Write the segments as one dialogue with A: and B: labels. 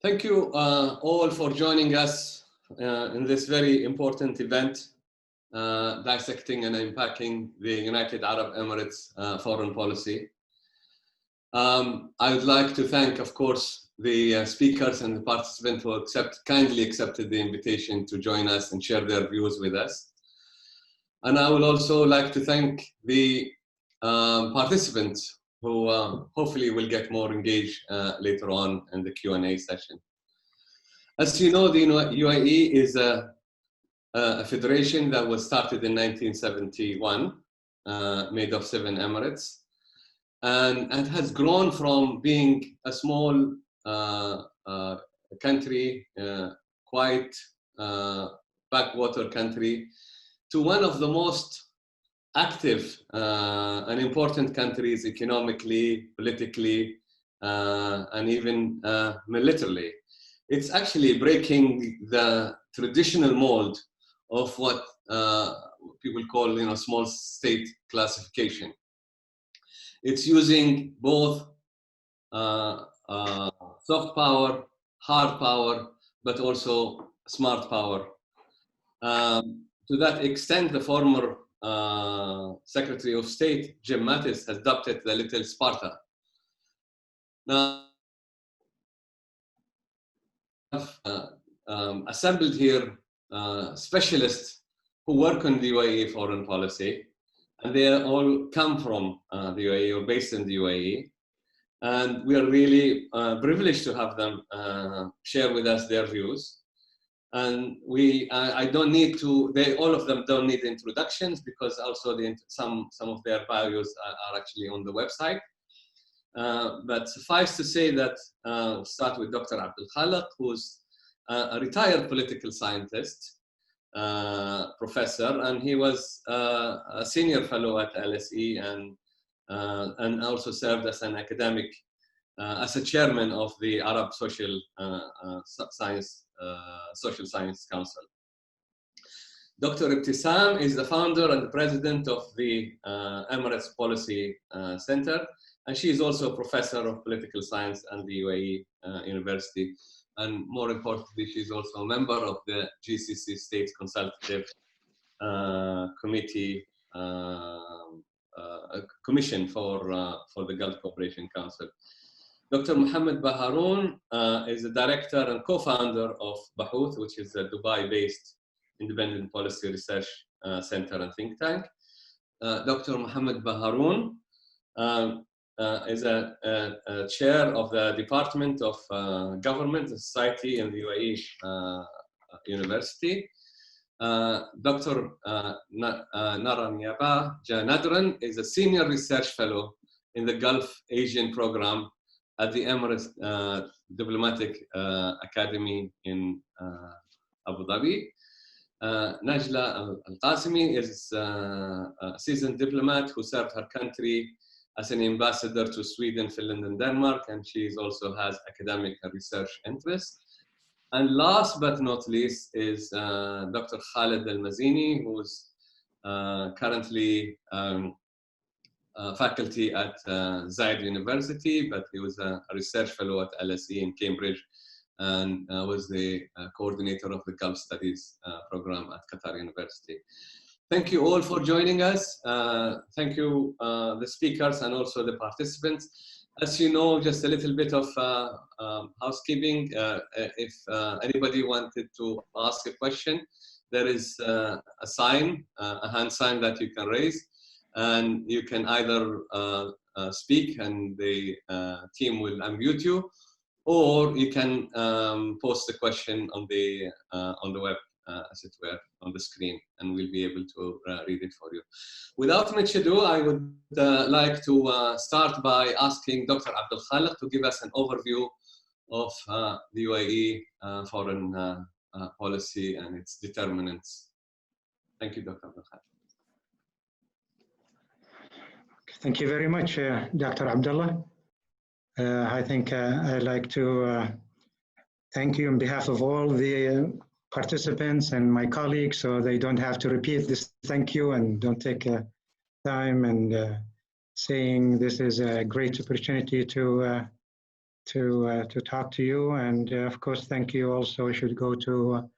A: Thank you all for joining us in this very important event, Dissecting and Unpacking the United Arab Emirates Foreign Policy. I would like to thank, of course, the speakers and the participants who kindly accepted the invitation to join us and share their views with us. And I would also like to thank the participants who hopefully will get more engaged later on in the Q&A session. As you know, the UAE is a federation that was started in 1971, made of 7 emirates, and has grown from being a small country, quite backwater country, to one of the most active and important countries economically, politically, and even militarily. It's actually breaking the traditional mold of what people call, small state classification. It's using both soft power, hard power, but also smart power. To that extent, the former Secretary of State, Jim Mattis, has dubbed it the Little Sparta. Now, assembled here specialists who work on the UAE foreign policy, and they all come from the UAE or based in the UAE. And we are really privileged to have them share with us their views. And I don't need to, all of them don't need introductions, because also some of their bios are actually on the website. But suffice to say that we'll start with Dr. Abdul Khaliq, who's a retired political scientist, professor, and he was a senior fellow at LSE and also served as an academic, as a chairman of the Arab Social Science Council. Dr. Ibtisam is the founder and the president of the Emirates Policy Center, and she is also a professor of political science at the UAE University. And more importantly, she's also a member of the GCC State Consultative Committee, Commission for the Gulf Cooperation Council. Dr. Mohammed Baharoun is the director and co-founder of Bahouth, which is a Dubai-based independent policy research center and think tank. Dr. Mohammed Baharoun is a chair of the Department of Government and Society in the UAE University. Dr. Naranyaba Janadran is a senior research fellow in the Gulf Asian program at the Emirates Diplomatic Academy in Abu Dhabi. Najla Al-Qasimi is a seasoned diplomat who served her country as an ambassador to Sweden, Finland, and Denmark, and she also has academic and research interests. And last but not least is Dr. Khaled Al-Mazini, who's currently faculty at Zayed University, but he was a research fellow at LSE in Cambridge and was the coordinator of the Gulf Studies program at Qatar University. Thank you all for joining us. Thank you, the speakers and also the participants. As you know, just a little bit of housekeeping. If anybody wanted to ask a question, there is a sign, a hand sign that you can raise, and you can either speak and the team will unmute you, or you can post the question on the web, as it were, on the screen, and we'll be able to read it for you. Without much ado, I would like to start by asking Dr. Abdul Khaliq to give us an overview of the UAE foreign policy and its determinants. Thank you, Dr. Abdul Khaliq.
B: Thank you very much, Dr. Abdullah. I think I'd like to thank you on behalf of all the participants and my colleagues, so they don't have to repeat this thank you and don't take time and saying this is a great opportunity to to talk to you. And of course, thank you also. I should go to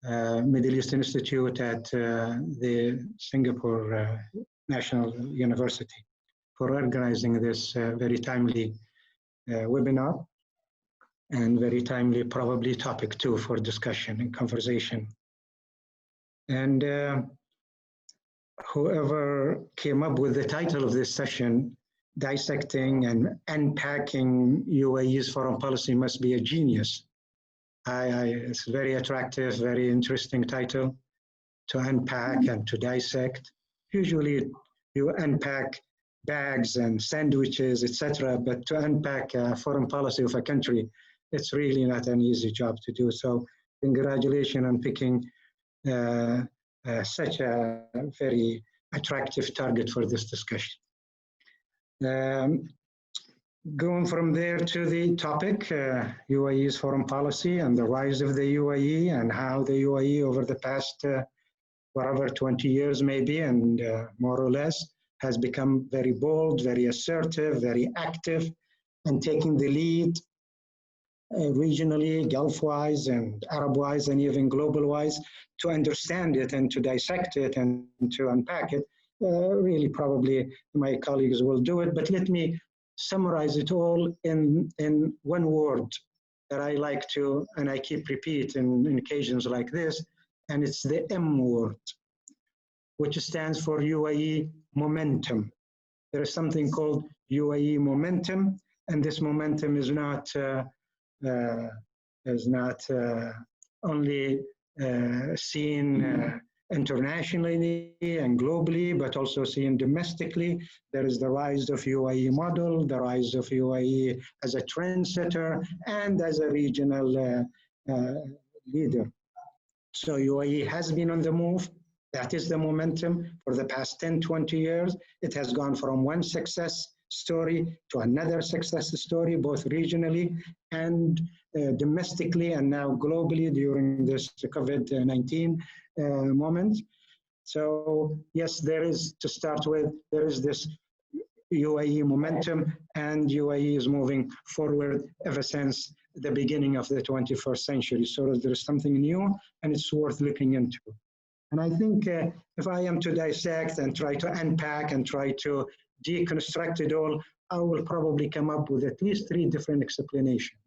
B: Middle East Institute at the Singapore National University for organizing this very timely webinar and very timely probably topic too for discussion and conversation. And whoever came up with the title of this session, Dissecting and Unpacking UAE's Foreign Policy, must be a genius. It's a very attractive, very interesting title to unpack and to dissect. Usually you unpack bags and sandwiches, etc., but to unpack foreign policy of a country, it's really not an easy job to do. So congratulations on picking such a very attractive target for this discussion. Going from there to the topic, UAE's foreign policy and the rise of the UAE and how the UAE over the past whatever 20 years maybe and more or less has become very bold, very assertive, very active, and taking the lead regionally, Gulf-wise and Arab-wise and even global-wise to understand it and to dissect it and to unpack it. Really probably my colleagues will do it, but let me summarize it all in one word that I like to, and I keep repeating in occasions like this, and it's the M word, which stands for UAE Momentum. There is something called UAE Momentum, and this momentum is not only seen internationally and globally, but also seen domestically. There is the rise of UAE model, the rise of UAE as a trendsetter and as a regional leader. So UAE has been on the move. That is the momentum for the past 10, 20 years. It has gone from one success story to another success story, both regionally and domestically, and now globally during this COVID-19 moment. So yes, there is, to start with, there is this UAE momentum, and UAE is moving forward ever since the beginning of the 21st century. So there is something new, and it's worth looking into. And I think if I am to dissect and try to unpack and try to deconstruct it all, I will probably come up with at least 3 different explanations.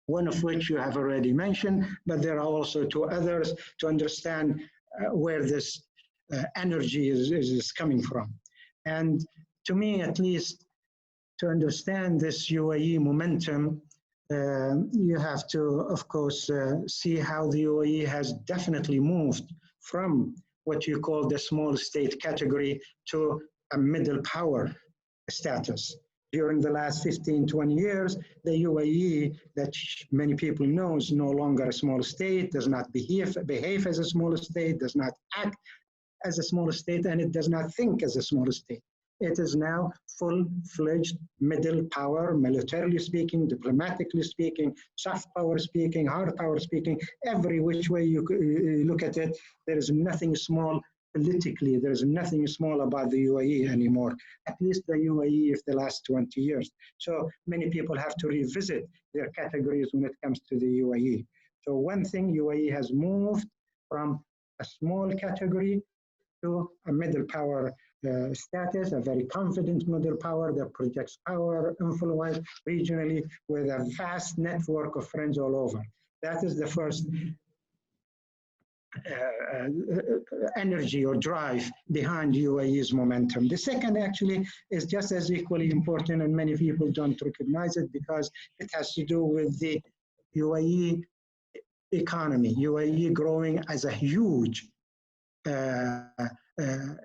B: One of which you have already mentioned, but there are also 2 others to understand where this energy is coming from. And to me, at least, to understand this UAE momentum, you have to, of course, see how the UAE has definitely moved from what you call the small state category to a middle power status. During the last 15, 20 years, the UAE, that many people know, is no longer a small state, does not behave as a small state, does not act as a small state, and it does not think as a small state. It is now full-fledged middle power, militarily speaking, diplomatically speaking, soft power speaking, hard power speaking, every which way you look at it, there is nothing small politically, there is nothing small about the UAE anymore, at least the UAE of the last 20 years. So many people have to revisit their categories when it comes to the UAE. So one thing, UAE has moved from a small category to a middle power status, a very confident middle power that projects power, influence regionally with a vast network of friends all over. That is the first energy or drive behind UAE's momentum. The second actually is just as equally important, and many people don't recognize it because it has to do with the UAE economy. UAE growing as a huge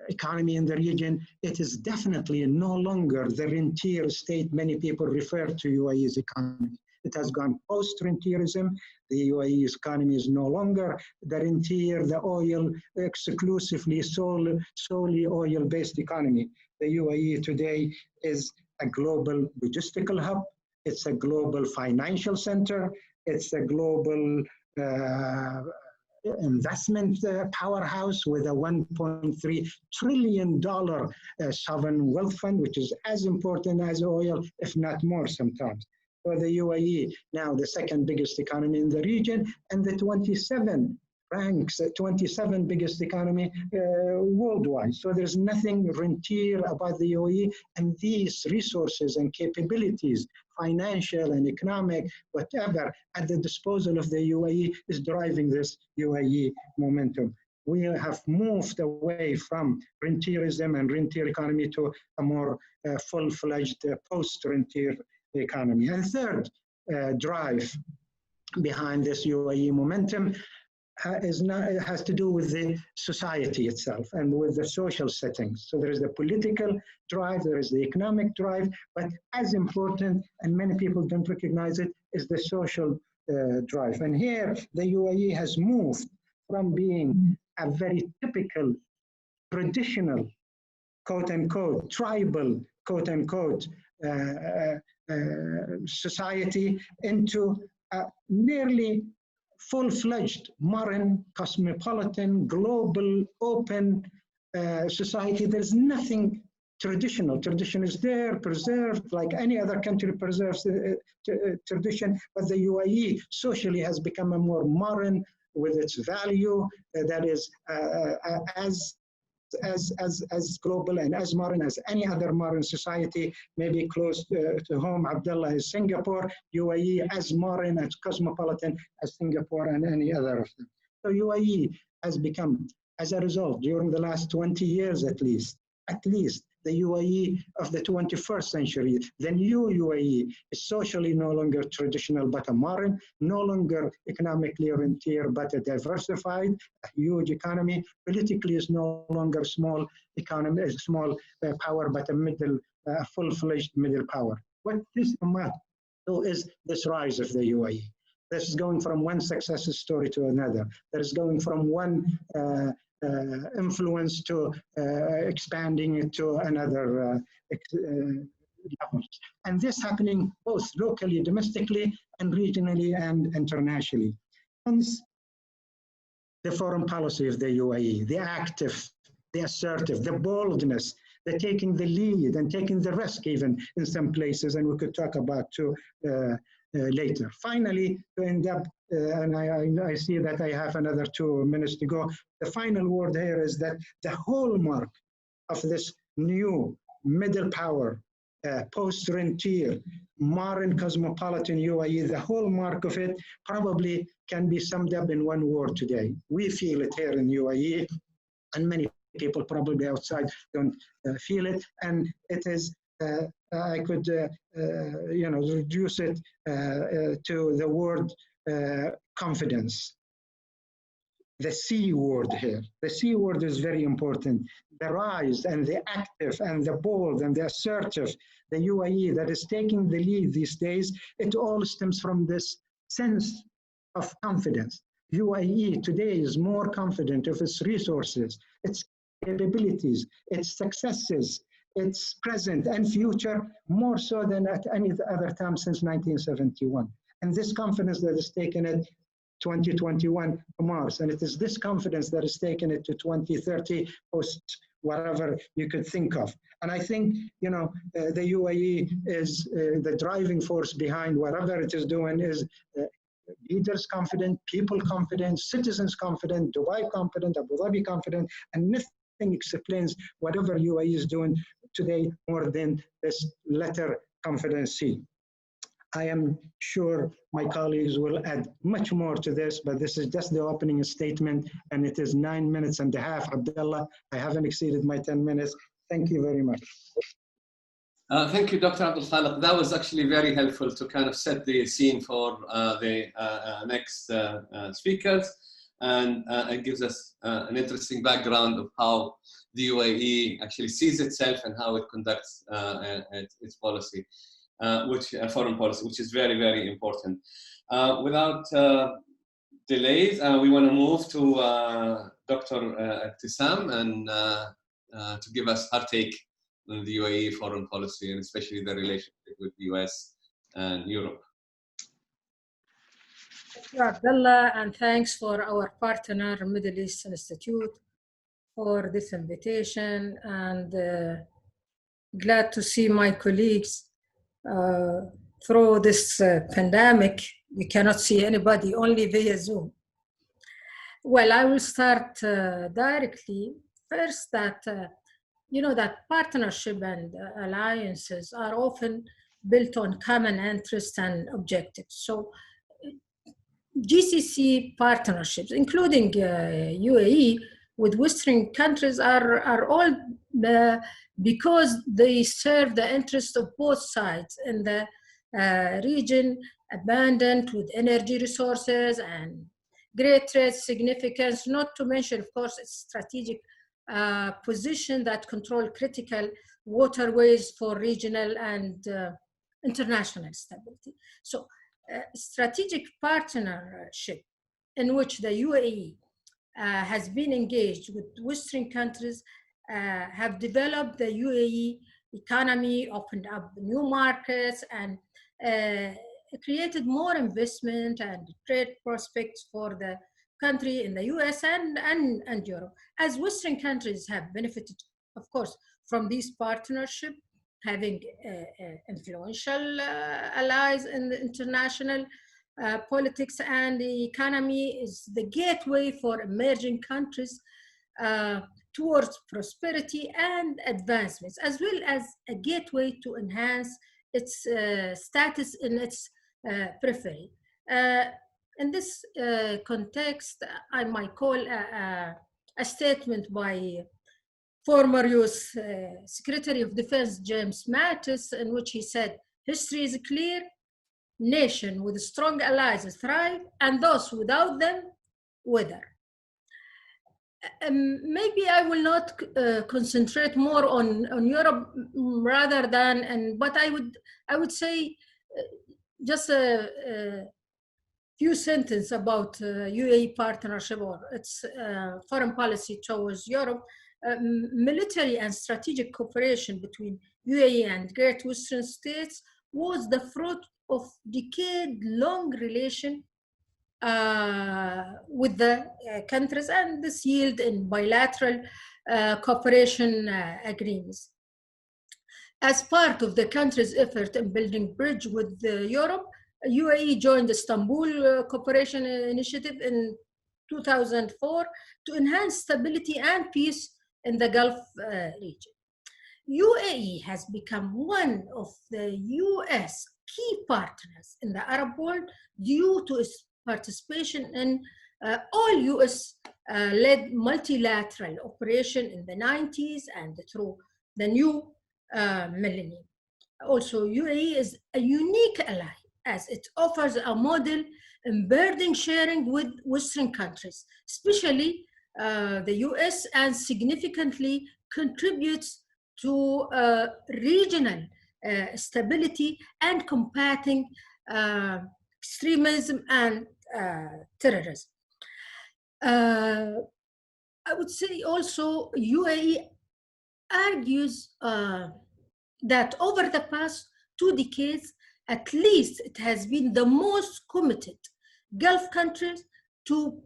B: economy in the region. It is definitely no longer the rentier state many people refer to UAE's economy. It has gone post-rentierism. The UAE's economy is no longer the rentier, the oil, exclusively solely oil-based economy. The UAE today is a global logistical hub. It's a global financial center. It's a global investment powerhouse with a $1.3 trillion sovereign wealth fund, which is as important as oil, if not more sometimes. for the UAE, now the second biggest economy in the region, and the 27 ranks, 27 biggest economy worldwide. So there's nothing rentier about the UAE, and these resources and capabilities, financial and economic, whatever, at the disposal of the UAE is driving this UAE momentum. We have moved away from rentierism and rentier economy to a more full-fledged post-rentier economy. And third drive behind this UAE momentum has to do with the society itself and with the social settings. So there is the political drive, there is the economic drive, but as important, and many people don't recognize it, is the social drive. And here the UAE has moved from being a very typical, traditional, quote-unquote, tribal, quote-unquote, society into a nearly full-fledged, modern, cosmopolitan, global, open society. There's nothing traditional. Tradition is there, preserved, like any other country preserves tradition, but the UAE socially has become a more modern, with its value that is as global and as modern as any other modern society, maybe close to home. Abdullah is Singapore, UAE as modern, as cosmopolitan as Singapore and any other of them. So UAE has become, as a result, during the last 20 years at least, the UAE of the 21st century, the new UAE is socially no longer traditional but a modern, no longer economically rentier but a diversified, a huge economy. Politically is no longer small economy, a small power but a middle, full-fledged middle power. What this is this rise of the UAE. This is going from one success story to another. That is going from one influence to expanding it to another levels. And this happening both locally, domestically, and regionally and internationally. Hence, the foreign policy of the UAE, the active, the assertive, the boldness, the taking the lead and taking the risk even in some places, and we could talk about too later. Finally, to end up, and I see that I have another 2 minutes to go. The final word here is that the hallmark of this new middle power, post-rentier, modern cosmopolitan UAE, the hallmark of it probably can be summed up in one word today. We feel it here in UAE, and many people probably outside don't feel it, and it is I could reduce it to the word confidence. The C word here. The C word is very important. The rise and the active and the bold and the assertive, the UAE that is taking the lead these days, it all stems from this sense of confidence. UAE today is more confident of its resources, its capabilities, its successes, its present and future, more so than at any other time since 1971. And this confidence that has taken it 2021 to Mars, and it is this confidence that has taken it to 2030 post whatever you could think of. And I think, the UAE is the driving force behind whatever it is doing is leaders confident, people confident, citizens confident, Dubai confident, Abu Dhabi confident, and nothing explains whatever UAE is doing today more than this letter confidence C. I am sure my colleagues will add much more to this, but this is just the opening statement, and it is 9.5 minutes. Abdullah, I haven't exceeded my 10 minutes. Thank you very much.
A: Thank you, Dr. Abdul Khaliq. That was actually very helpful to kind of set the scene for the next speakers, and it gives us an interesting background of how the UAE actually sees itself and how it conducts its policy. Foreign policy, which is very, very important. Without delays, we want to move to Dr. Ibtisam and to give us her take on the UAE foreign policy, and especially the relationship with the US and Europe.
C: Thank you, Abdullah, and thanks for our partner, Middle East Institute, for this invitation, and glad to see my colleagues through this pandemic. We cannot see anybody, only via Zoom. Well, I will start directly. First, that that partnership and alliances are often built on common interests and objectives. So GCC partnerships, including UAE with Western countries, are all because they serve the interests of both sides in the region, abundant with energy resources and great trade significance, not to mention, of course, its strategic position that control critical waterways for regional and international stability. So strategic partnership in which the UAE has been engaged with Western countries have developed the UAE economy, opened up new markets, and created more investment and trade prospects for the country in the US and Europe. As Western countries have benefited, of course, from this partnership, having influential allies in the international politics and the economy is the gateway for emerging countries towards prosperity and advancements, as well as a gateway to enhance its status in its periphery. In this context, I might call a statement by former US Secretary of Defense James Mattis, in which he said, "History is clear, nation with strong allies thrive, and those without them wither." Maybe I will not concentrate more on Europe rather than, but I would say just a few sentences about UAE partnership or its foreign policy towards Europe. Military and strategic cooperation between UAE and Great Western States was the fruit of decade-long relation with the countries, and this yield in bilateral cooperation agreements. As part of the country's effort in building bridge with Europe, UAE joined the Istanbul Cooperation Initiative in 2004 to enhance stability and peace in the Gulf region. UAE has become one of the US key partners in the Arab world due to its participation in all US-led multilateral operation in the 90s and through the new millennium. Also, UAE is a unique ally as it offers a model in burden sharing with Western countries, especially the US, and significantly contributes to regional stability and combating extremism and terrorism. I would say also UAE argues that over the past 2 decades, at least it has been the most committed Gulf countries to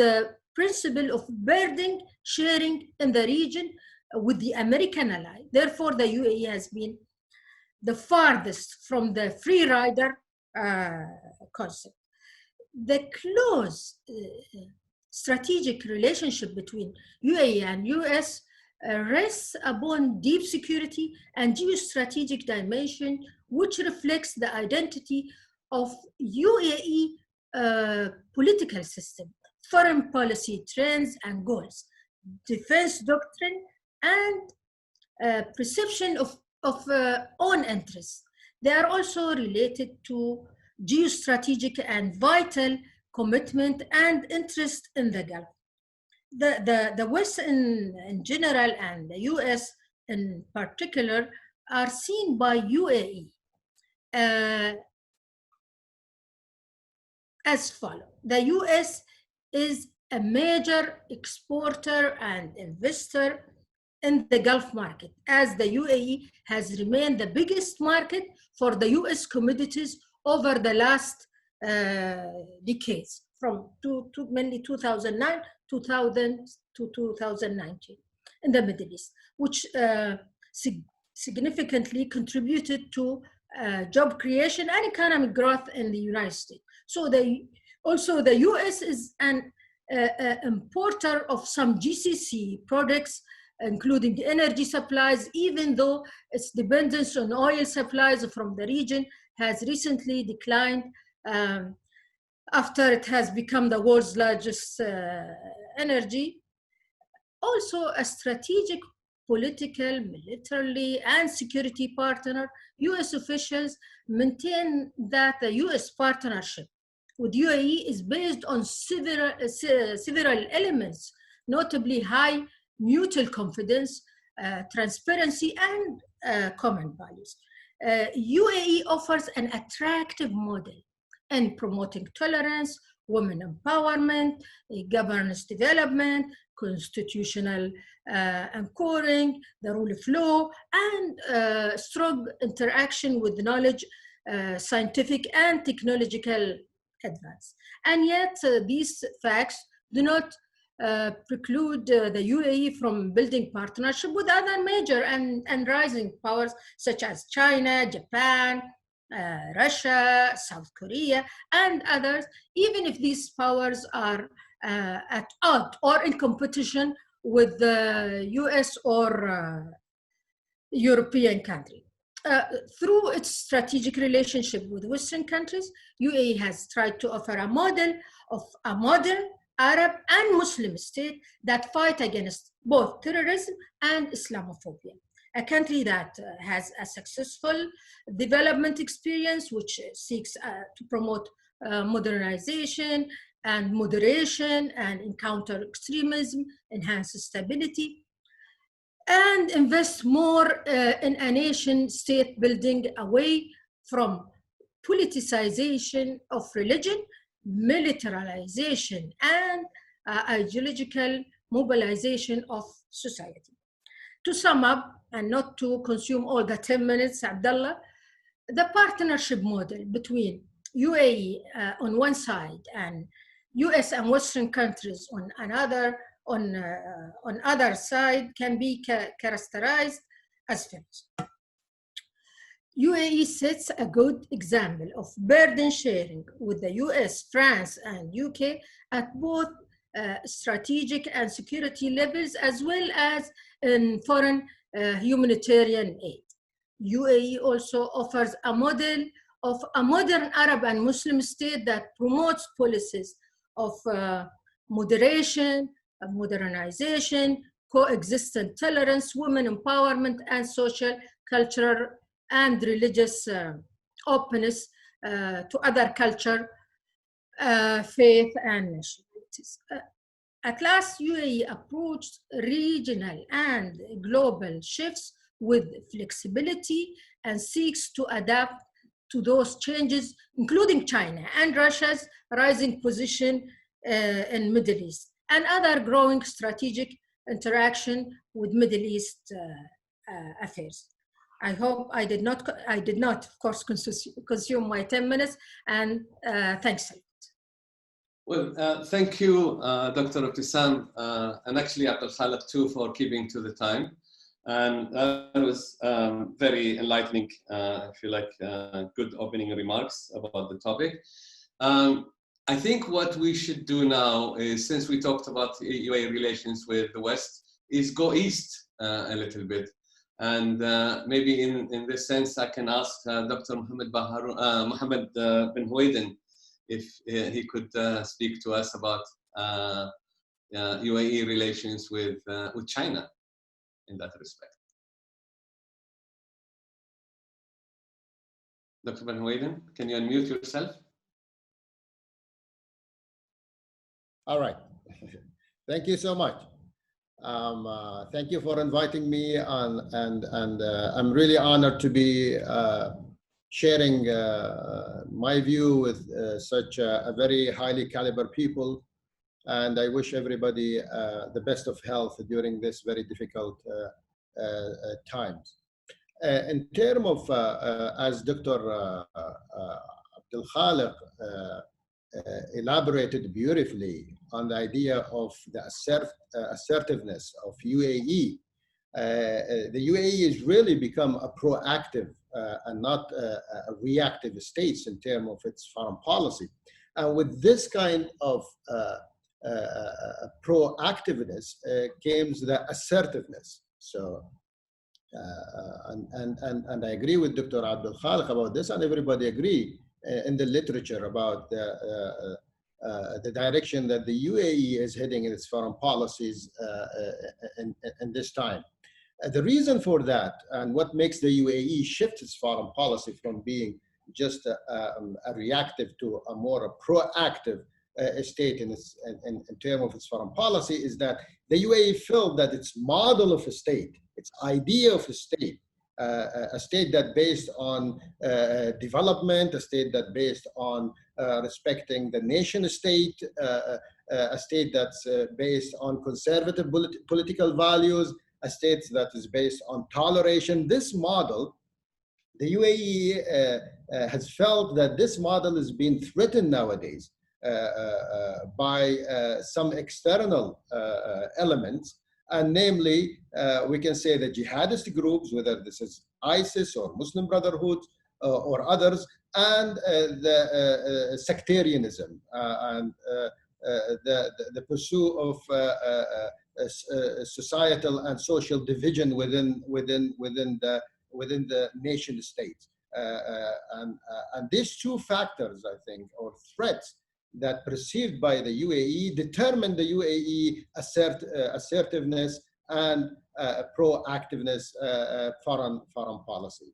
C: the principle of burden sharing in the region with the American ally. Therefore, the UAE has been the farthest from the free rider concept. The close strategic relationship between UAE and US rests upon deep security and geostrategic dimension, which reflects the identity of UAE political system, foreign policy trends and goals, defense doctrine, and perception of own interests. They are also related to geostrategic and vital commitment and interest in the Gulf. The West in general and the US in particular are seen by UAE as follows. The US is a major exporter and investor in the Gulf market, as the UAE has remained the biggest market for the US commodities over the last decades, from mainly 2009 to 2019 in the Middle East, which significantly contributed to job creation and economic growth in the United States. So also the US is an importer of some GCC products, including energy supplies, even though its dependence on oil supplies from the region has recently declined after it has become the world's largest energy. Also a strategic political, militarily, and security partner, US officials maintain that the US partnership with UAE is based on several elements, notably high mutual confidence, transparency, and common values. UAE offers an attractive model in promoting tolerance, women empowerment, governance development, constitutional anchoring, the rule of law, and strong interaction with knowledge, scientific and technological advance. And yet these facts do not preclude the UAE from building partnership with other major and rising powers such as China, Japan, Russia, South Korea, and others, even if these powers are at odds or in competition with the US or European country. Through its strategic relationship with Western countries, UAE has tried to offer a model of a modern Arab and Muslim state that fight against both terrorism and Islamophobia. A country that has a successful development experience, which seeks to promote modernization and moderation and encounter extremism, enhance stability, and invest more in a nation state building away from politicization of religion, militarization, and ideological mobilization of society. To sum up, and not to consume all the 10 minutes, Abdullah, the partnership model between UAE on one side and US and Western countries on another, on other side can be characterized as follows. UAE sets a good example of burden sharing with the US, France, and UK at both strategic and security levels, as well as in foreign humanitarian aid. UAE also offers a model of a modern Arab and Muslim state that promotes policies of moderation, modernization, coexistent tolerance, women empowerment, and social, cultural, and religious openness to other culture, faith, and nationalities. At last, UAE approached regional and global shifts with flexibility and seeks to adapt to those changes, including China and Russia's rising position in Middle East and other growing strategic interaction with Middle East affairs. I hope I did not, of course, consume my 10 minutes, and thanks.
A: Well, thank you, Dr. Ibtisam, and actually Abdul Khaliq too, for keeping to the time. And that was very enlightening, if you like, good opening remarks about the topic. I think what we should do now is, since we talked about UAE relations with the West, is go east a little bit. And maybe in this sense, I can ask Dr. Mohammed bin Huwaiden if he could speak to us about UAE relations with China in that respect. Dr. bin Huwaiden, can you unmute yourself?
D: All right. Thank you so much. Thank you for inviting me on, and I'm really honored to be sharing my view with such a very highly caliber people, and I wish everybody the best of health during this very difficult times. In terms of, as Dr. Abdul Khaliq elaborated beautifully on the idea of the assertiveness of UAE. The UAE has really become a proactive and not reactive states in terms of its foreign policy. And with this kind of proactiveness came the assertiveness. So, and I agree with Dr. Abdul Khaliq about this, and everybody agree in the literature about the direction that the UAE is heading in its foreign policies in this time. The reason for that, and what makes the UAE shift its foreign policy from being just a reactive to a more proactive state in terms of its foreign policy, is that the UAE felt that its model of a state, its idea of a state that based on development, a state that based on respecting the nation state, a state that's based on conservative political values, a state that is based on toleration. This model, the UAE has felt that this model is being threatened nowadays by some external elements, and namely, we can say the jihadist groups, whether this is ISIS or Muslim Brotherhood or others, and the sectarianism and the pursuit of societal and social division within the nation state. And these two factors, I think, or threats that perceived by the UAE determine the UAE assertiveness and proactiveness foreign policy.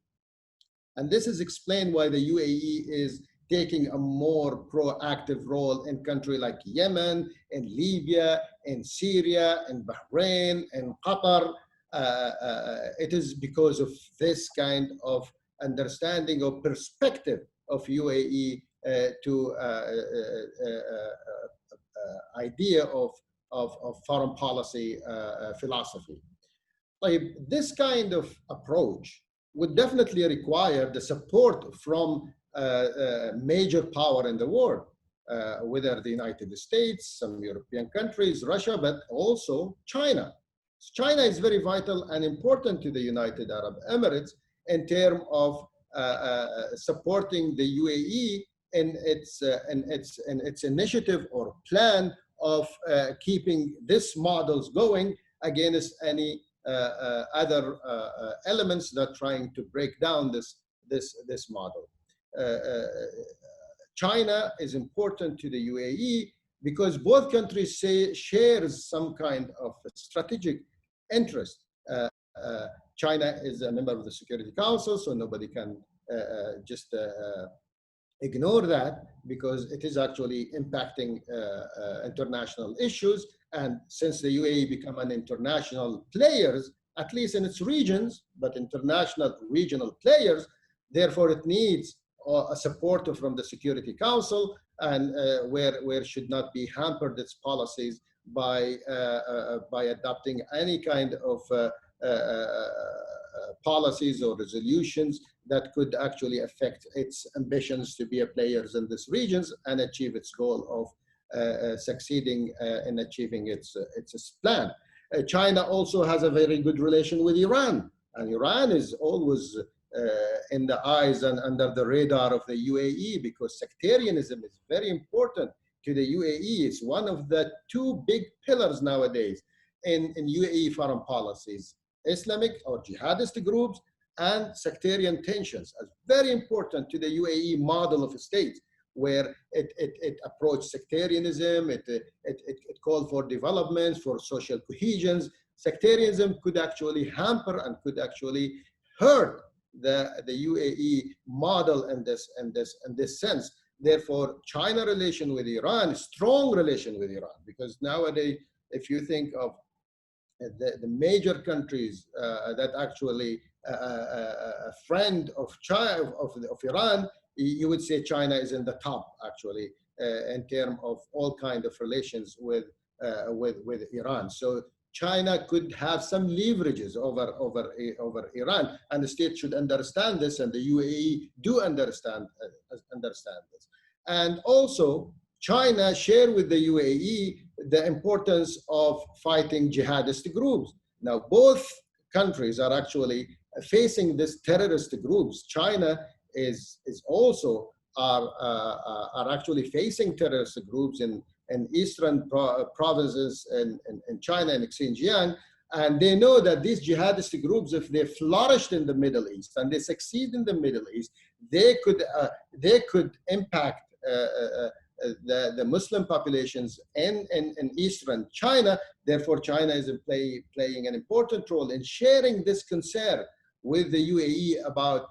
D: And this is explained why the UAE is taking a more proactive role in countries like Yemen, in Libya, in Syria, in Bahrain, in Qatar. It is because of this kind of understanding or perspective of UAE to idea of foreign policy philosophy. Like, this kind of approach would definitely require the support from major power in the world, whether the United States, some European countries, Russia, but also China. China is very vital and important to the United Arab Emirates in terms of supporting the UAE in its initiative or plan of keeping these models going against any other elements that are trying to break down this model. China is important to the UAE because both countries share some kind of strategic interest. China is a member of the Security Council, so nobody can just ignore that, because it is actually impacting international issues. And since the UAE become an international players, at least in its regions, but international regional players, therefore it needs a support from the Security Council, and where should not be hampered its policies by adopting any kind of policies or resolutions that could actually affect its ambitions to be a players in these regions and achieve its goal of succeeding in achieving its plan. China also has a very good relation with Iran, and Iran is always in the eyes and under the radar of the UAE, because sectarianism is very important to the UAE. It's one of the two big pillars nowadays in UAE foreign policies: Islamic or jihadist groups and sectarian tensions, as very important to the UAE model of a state, where it approached sectarianism, it called for developments, for social cohesions. Sectarianism could actually hamper and could actually hurt the UAE model in this sense. Therefore, China relation with Iran, strong relation with Iran, because nowadays, if you think of the major countries that actually a friend of China, of Iran, you would say China is in the top actually in terms of all kind of relations with Iran. So China could have some leverages over Iran, and the state should understand this, and the UAE do understand this. And also, China share with the UAE the importance of fighting jihadist groups. Now, both countries are actually facing these terrorist groups. China is also are actually facing terrorist groups in eastern provinces in China and Xinjiang. And they know that these jihadist groups, if they flourished in the Middle East and they succeed in the Middle East, they could impact the Muslim populations in eastern China. Therefore, China is playing an important role in sharing this concern with the UAE about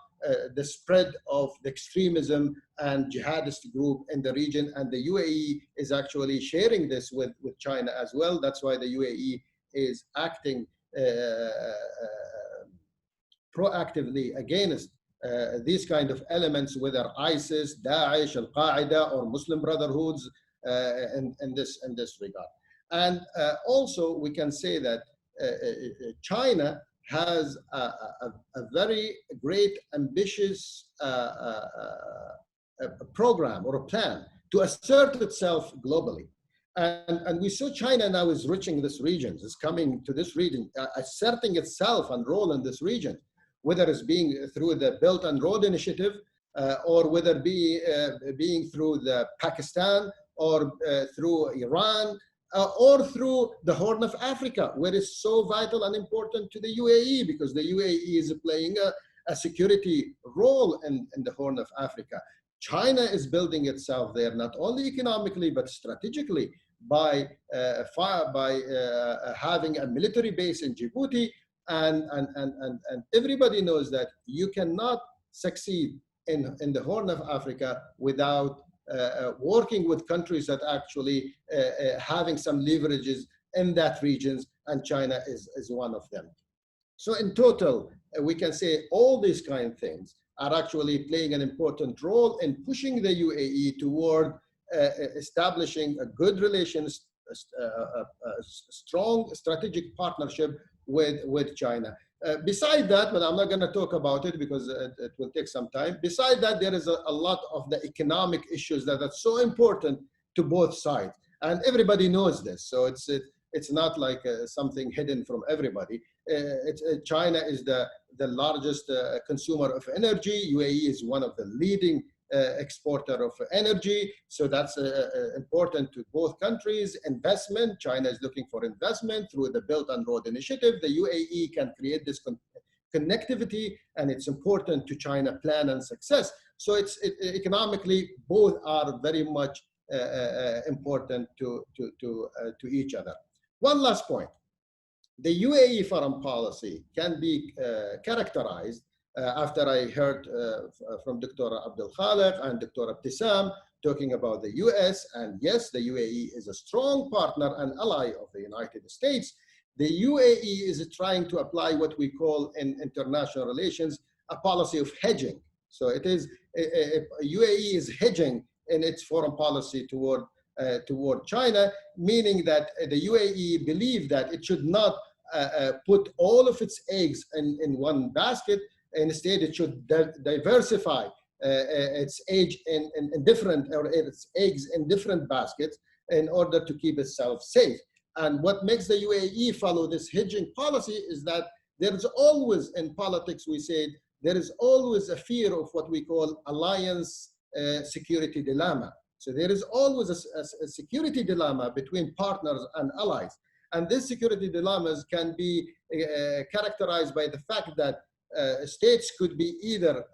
D: the spread of the extremism and jihadist group in the region. And the UAE is actually sharing this with China as well. That's why the UAE is acting proactively against these kind of elements, whether ISIS, Daesh, Al-Qaeda, or Muslim Brotherhoods in this regard. And also we can say that China has a very great, ambitious program or a plan to assert itself globally. And we saw China now is reaching this region, is coming to this region, asserting itself and role in this region, whether it's being through the Belt and Road Initiative, or whether being through the Pakistan, or through Iran, or through the Horn of Africa, where it's so vital and important to the UAE, because the UAE is playing a security role in the Horn of Africa. China is building itself there, not only economically, but strategically, by having a military base in Djibouti. And everybody knows that you cannot succeed in the Horn of Africa without working with countries that actually having some leverages in that regions, and China is one of them. So in total, we can say all these kind of things are actually playing an important role in pushing the UAE toward establishing a good relations, a strong strategic partnership with China. Beside that, but I'm not going to talk about it because it will take some time. Beside that, there is a lot of the economic issues that are so important to both sides, and everybody knows this. So it's not like something hidden from everybody. China is the largest consumer of energy. UAE is one of the leading exporter of energy. So that's important to both countries. Investment, China is looking for investment through the Belt and Road Initiative. The UAE can create this connectivity, and it's important to China plan and success. So it's economically, both are very much important to each other. One last point. The UAE foreign policy can be characterized after I heard from Dr. Abdul Khaliq and Dr. Abtissam talking about the US, and yes, the UAE is a strong partner and ally of the United States. The UAE is trying to apply what we call in international relations a policy of hedging. So it is UAE is hedging in its foreign policy toward China, meaning that the UAE believe that it should not put all of its eggs in one basket. Instead, it should diversify its eggs in different baskets in order to keep itself safe. And what makes the UAE follow this hedging policy is that there is always, in politics, we say, there is always a fear of what we call alliance security dilemma. So there is always a security dilemma between partners and allies. And these security dilemmas can be characterized by the fact that states could be either,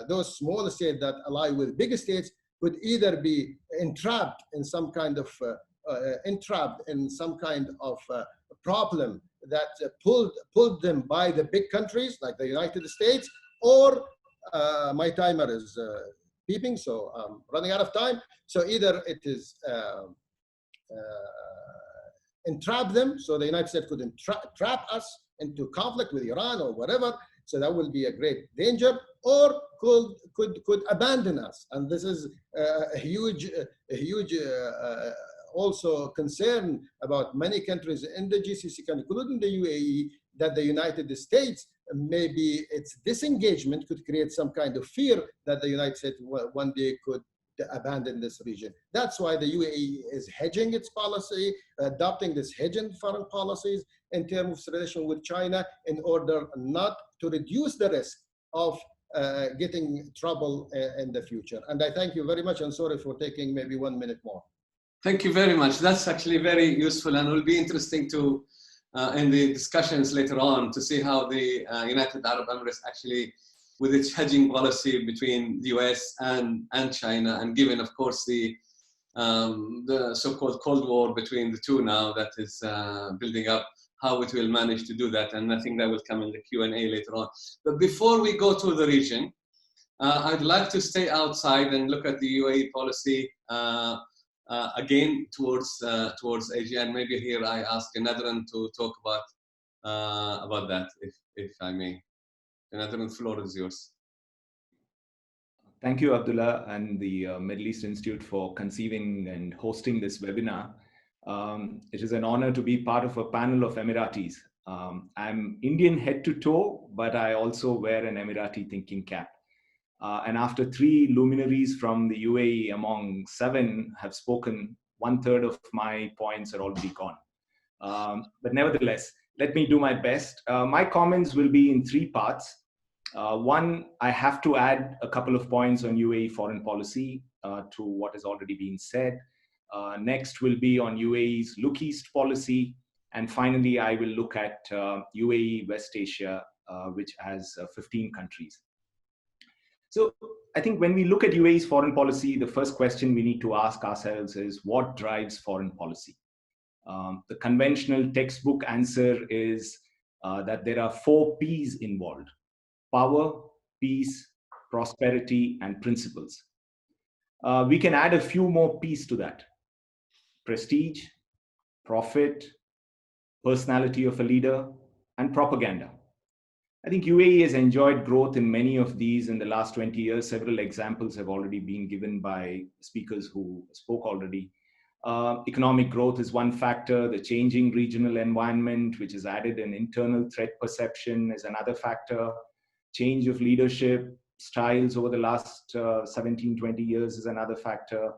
D: those small states that ally with big states could either be entrapped in some kind of problem that pulled them by the big countries like the United States, or my timer is beeping, so I'm running out of time. So either it is entrap them, so the United States could trap us into conflict with Iran or whatever. So that will be a great danger, or could abandon us. And this is a huge also concern about many countries in the GCC, including the UAE, that the United States, maybe its disengagement could create some kind of fear that the United States one day to abandon this region. That's why the UAE is hedging its policy, adopting this hedging foreign policies in terms of relation with China in order not to reduce the risk of getting trouble in the future. And I thank you very much, and sorry for taking maybe 1 minute more.
A: Thank you very much. That's actually very useful, and will be interesting to in the discussions later on to see how the United Arab Emirates actually, with its hedging policy between the US and China, and given, of course, the so-called Cold War between the two now that is building up, how it will manage to do that. And I think that will come in the Q&A later on. But before we go to the region, I'd like to stay outside and look at the UAE policy again towards Asia. And maybe here I ask Nadran to talk about that, if I may. Nadran, the floor is yours.
E: Thank you, Abdullah, and the Middle East Institute for conceiving and hosting this webinar. It is an honor to be part of a panel of Emiratis. I'm Indian head to toe, but I also wear an Emirati thinking cap. And after 3 luminaries from the UAE among 7 have spoken, 1/3 of my points are already gone. But nevertheless, let me do my best. My comments will be in 3 parts. One, I have to add a couple of points on UAE foreign policy to what has already been said. Next will be on UAE's Look East policy. And finally, I will look at UAE West Asia, which has 15 countries. So I think when we look at UAE's foreign policy, the first question we need to ask ourselves is, what drives foreign policy? The conventional textbook answer is that there are 4 P's involved: power, peace, prosperity, and principles. We can add a few more P's to that: prestige, profit, personality of a leader, and propaganda. I think UAE has enjoyed growth in many of these in the last 20 years. Several examples have already been given by speakers who spoke already. Economic growth is one factor. The changing regional environment, which has added an internal threat perception, is another factor. Change of leadership styles over the last 17, 20 years is another factor.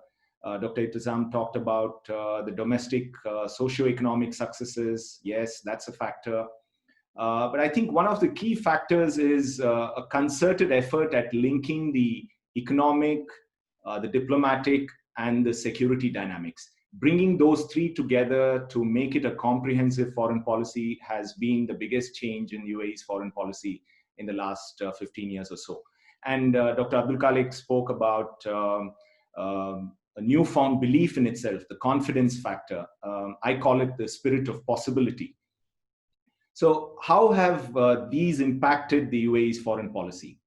E: Dr. Ittizam talked about the domestic socio-economic successes. Yes, that's a factor. But I think one of the key factors is a concerted effort at linking the economic, the diplomatic, and the security dynamics. Bringing those 3 together to make it a comprehensive foreign policy has been the biggest change in UAE's foreign policy in the last 15 years or so. And Dr. Abdul Khalik spoke about a newfound belief in itself, the confidence factor. I call it the spirit of possibility. So how have these impacted the UAE's foreign policy?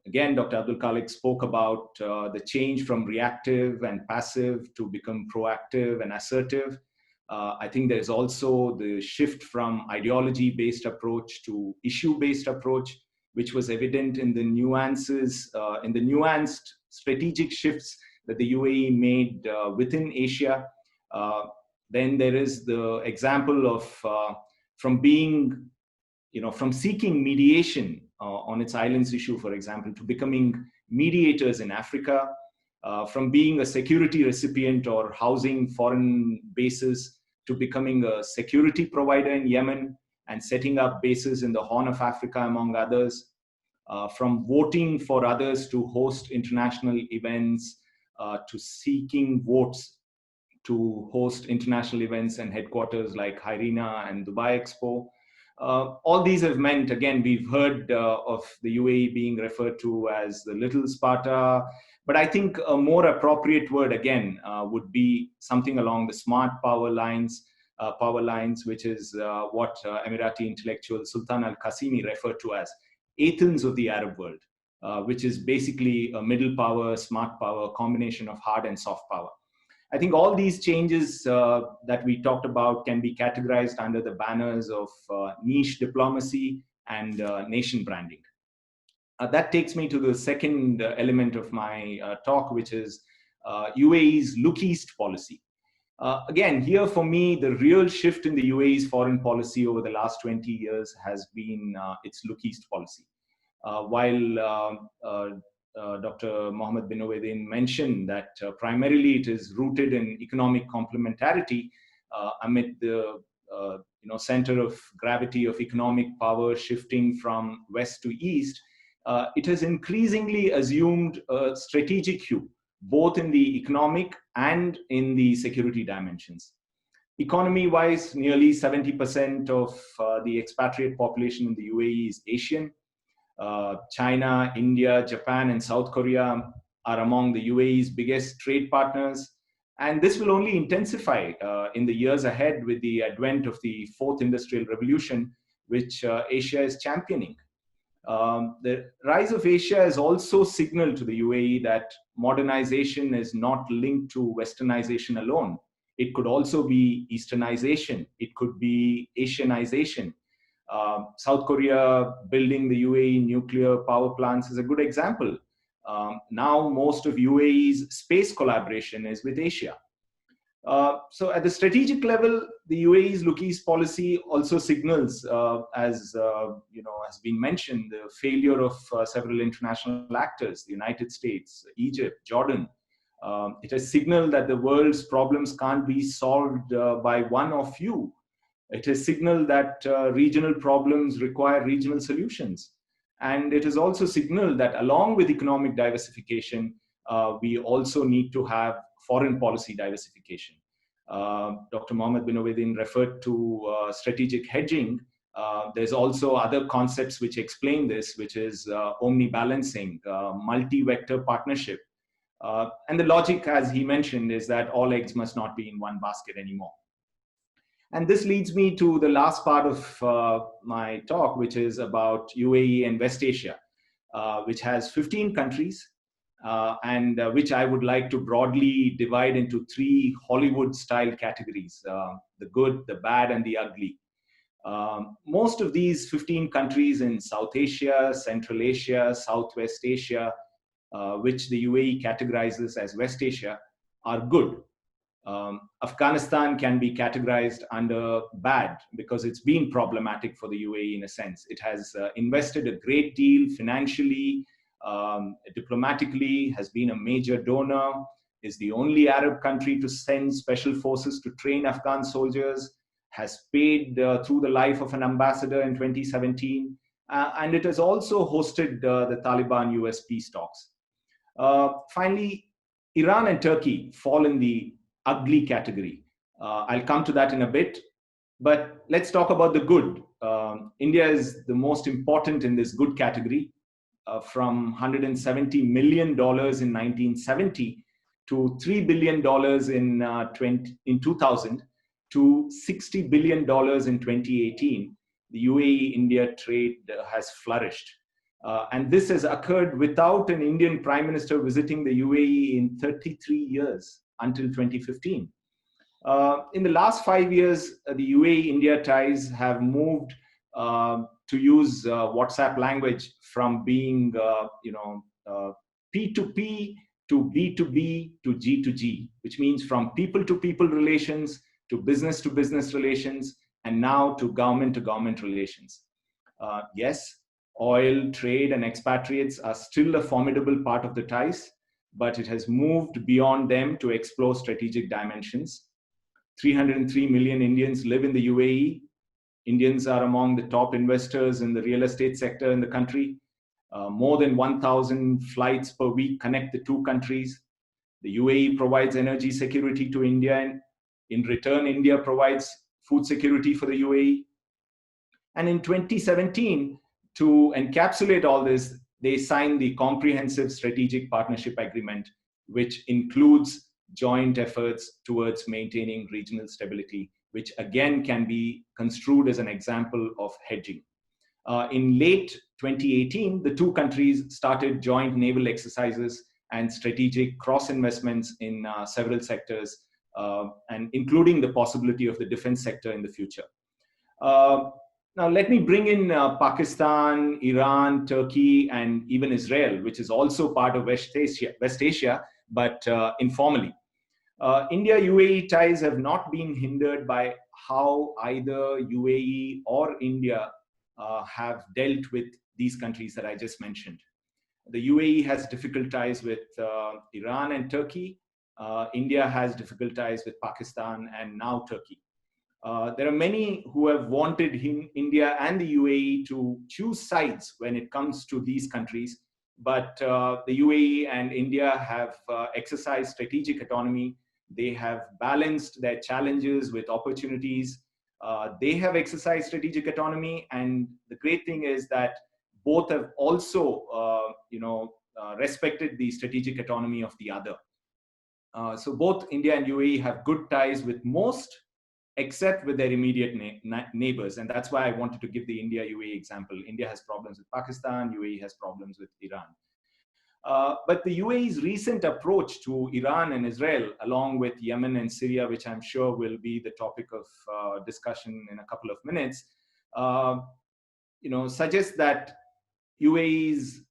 E: Again, Dr. Abdul Khalik spoke about the change from reactive and passive to become proactive and assertive. I think there's also the shift from ideology-based approach to issue-based approach, which was evident in the nuances, in the nuanced strategic shifts that the UAE made within Asia. Then there is the example of from seeking mediation on its islands issue, for example, to becoming mediators in Africa, from being a security recipient or housing foreign bases to becoming a security provider in Yemen and setting up bases in the Horn of Africa, among others, from voting for others to host international events, to seeking votes to host international events and headquarters like Hirina and Dubai Expo. All these have meant, again, we've heard of the UAE being referred to as the little Sparta, but I think a more appropriate word, again, would be something along the smart power lines, which is what Emirati intellectual Sultan Al-Qasimi referred to as Athens of the Arab world, which is basically a middle power, smart power, combination of hard and soft power. I think all these changes that we talked about can be categorized under the banners of niche diplomacy and nation branding. That takes me to the second element of my talk, which is UAE's Look East policy. Again, here for me, the real shift in the UAE's foreign policy over the last 20 years has been its Look East policy. While Dr. Mohammed bin Uae mentioned that primarily it is rooted in economic complementarity amid the center of gravity of economic power shifting from west to east. It has increasingly assumed a strategic hue, both in the economic and in the security dimensions. Economy-wise, nearly 70% of the expatriate population in the UAE is Asian. China, India, Japan, and South Korea are among the UAE's biggest trade partners. And this will only intensify in the years ahead with the advent of the fourth industrial revolution, which Asia is championing. The rise of Asia has also signaled to the UAE that modernization is not linked to westernization alone. It could also be Easternization. It could be Asianization. South Korea building the UAE nuclear power plants is a good example. Now most of UAE's space collaboration is with Asia. So at the strategic level, the UAE's Look East policy also signals, as has been mentioned, the failure of several international actors, the United States, Egypt, Jordan. It has signaled that the world's problems can't be solved by one or few. It has signaled that regional problems require regional solutions. And it has also signaled that along with economic diversification, we also need to have foreign policy diversification. Dr. Mohammed bin Uae referred to strategic hedging. There's also other concepts which explain this, which is omni-balancing, multi-vector partnership. And the logic, as he mentioned, is that all eggs must not be in one basket anymore. And this leads me to the last part of my talk, which is about UAE and West Asia, which has 15 countries, and which I would like to broadly divide into 3 Hollywood-style categories, the good, the bad, and the ugly. Most of these 15 countries in South Asia, Central Asia, Southwest Asia, which the UAE categorizes as West Asia, are good. Afghanistan can be categorized under bad because it's been problematic for the UAE in a sense. It has invested a great deal financially, diplomatically, has been a major donor, is the only Arab country to send special forces to train Afghan soldiers, has paid through the life of an ambassador in 2017, and it has also hosted the Taliban US peace talks. Finally, Iran and Turkey fall in the ugly category. I'll come to that in a bit, but let's talk about the good. India is the most important in this good category, from $170 million in 1970 to $3 billion in 2000 to $60 billion in 2018. The Uae India trade has flourished. And this has occurred without an Indian Prime Minister visiting the UAE in 33 years until 2015. In the last 5 years, the UAE India ties have moved to use WhatsApp language from being P2P to B2B to G2G, which means from people to people relations to business relations, and now to government relations. Yes, oil, trade, and expatriates are still a formidable part of the ties, but it has moved beyond them to explore strategic dimensions. 303 million Indians live in the UAE. Indians are among the top investors in the real estate sector in the country. More than 1,000 flights per week connect the two countries. The UAE provides energy security to India, and in return, India provides food security for the UAE. And in 2017, to encapsulate all this, they signed the Comprehensive Strategic Partnership Agreement, which includes joint efforts towards maintaining regional stability, which again can be construed as an example of hedging. In late 2018, the two countries started joint naval exercises and strategic cross-investments in several sectors, and including the possibility of the defense sector in the future. Now, let me bring in Pakistan, Iran, Turkey, and even Israel, which is also part of West Asia, but informally. India-UAE ties have not been hindered by how either UAE or India have dealt with these countries that I just mentioned. The UAE has difficult ties with Iran and Turkey. India has difficult ties with Pakistan and now Turkey. There are many who have wanted India and the UAE to choose sides when it comes to these countries, but the UAE and India have exercised strategic autonomy. They have balanced their challenges with opportunities. They have exercised strategic autonomy, and the great thing is that both have also, respected the strategic autonomy of the other. So both India and UAE have good ties with most, except with their immediate neighbors. And that's why I wanted to give the India-UAE example. India has problems with Pakistan, UAE has problems with Iran. But the UAE's recent approach to Iran and Israel, along with Yemen and Syria, which I'm sure will be the topic of discussion in a couple of minutes, suggests that UAE's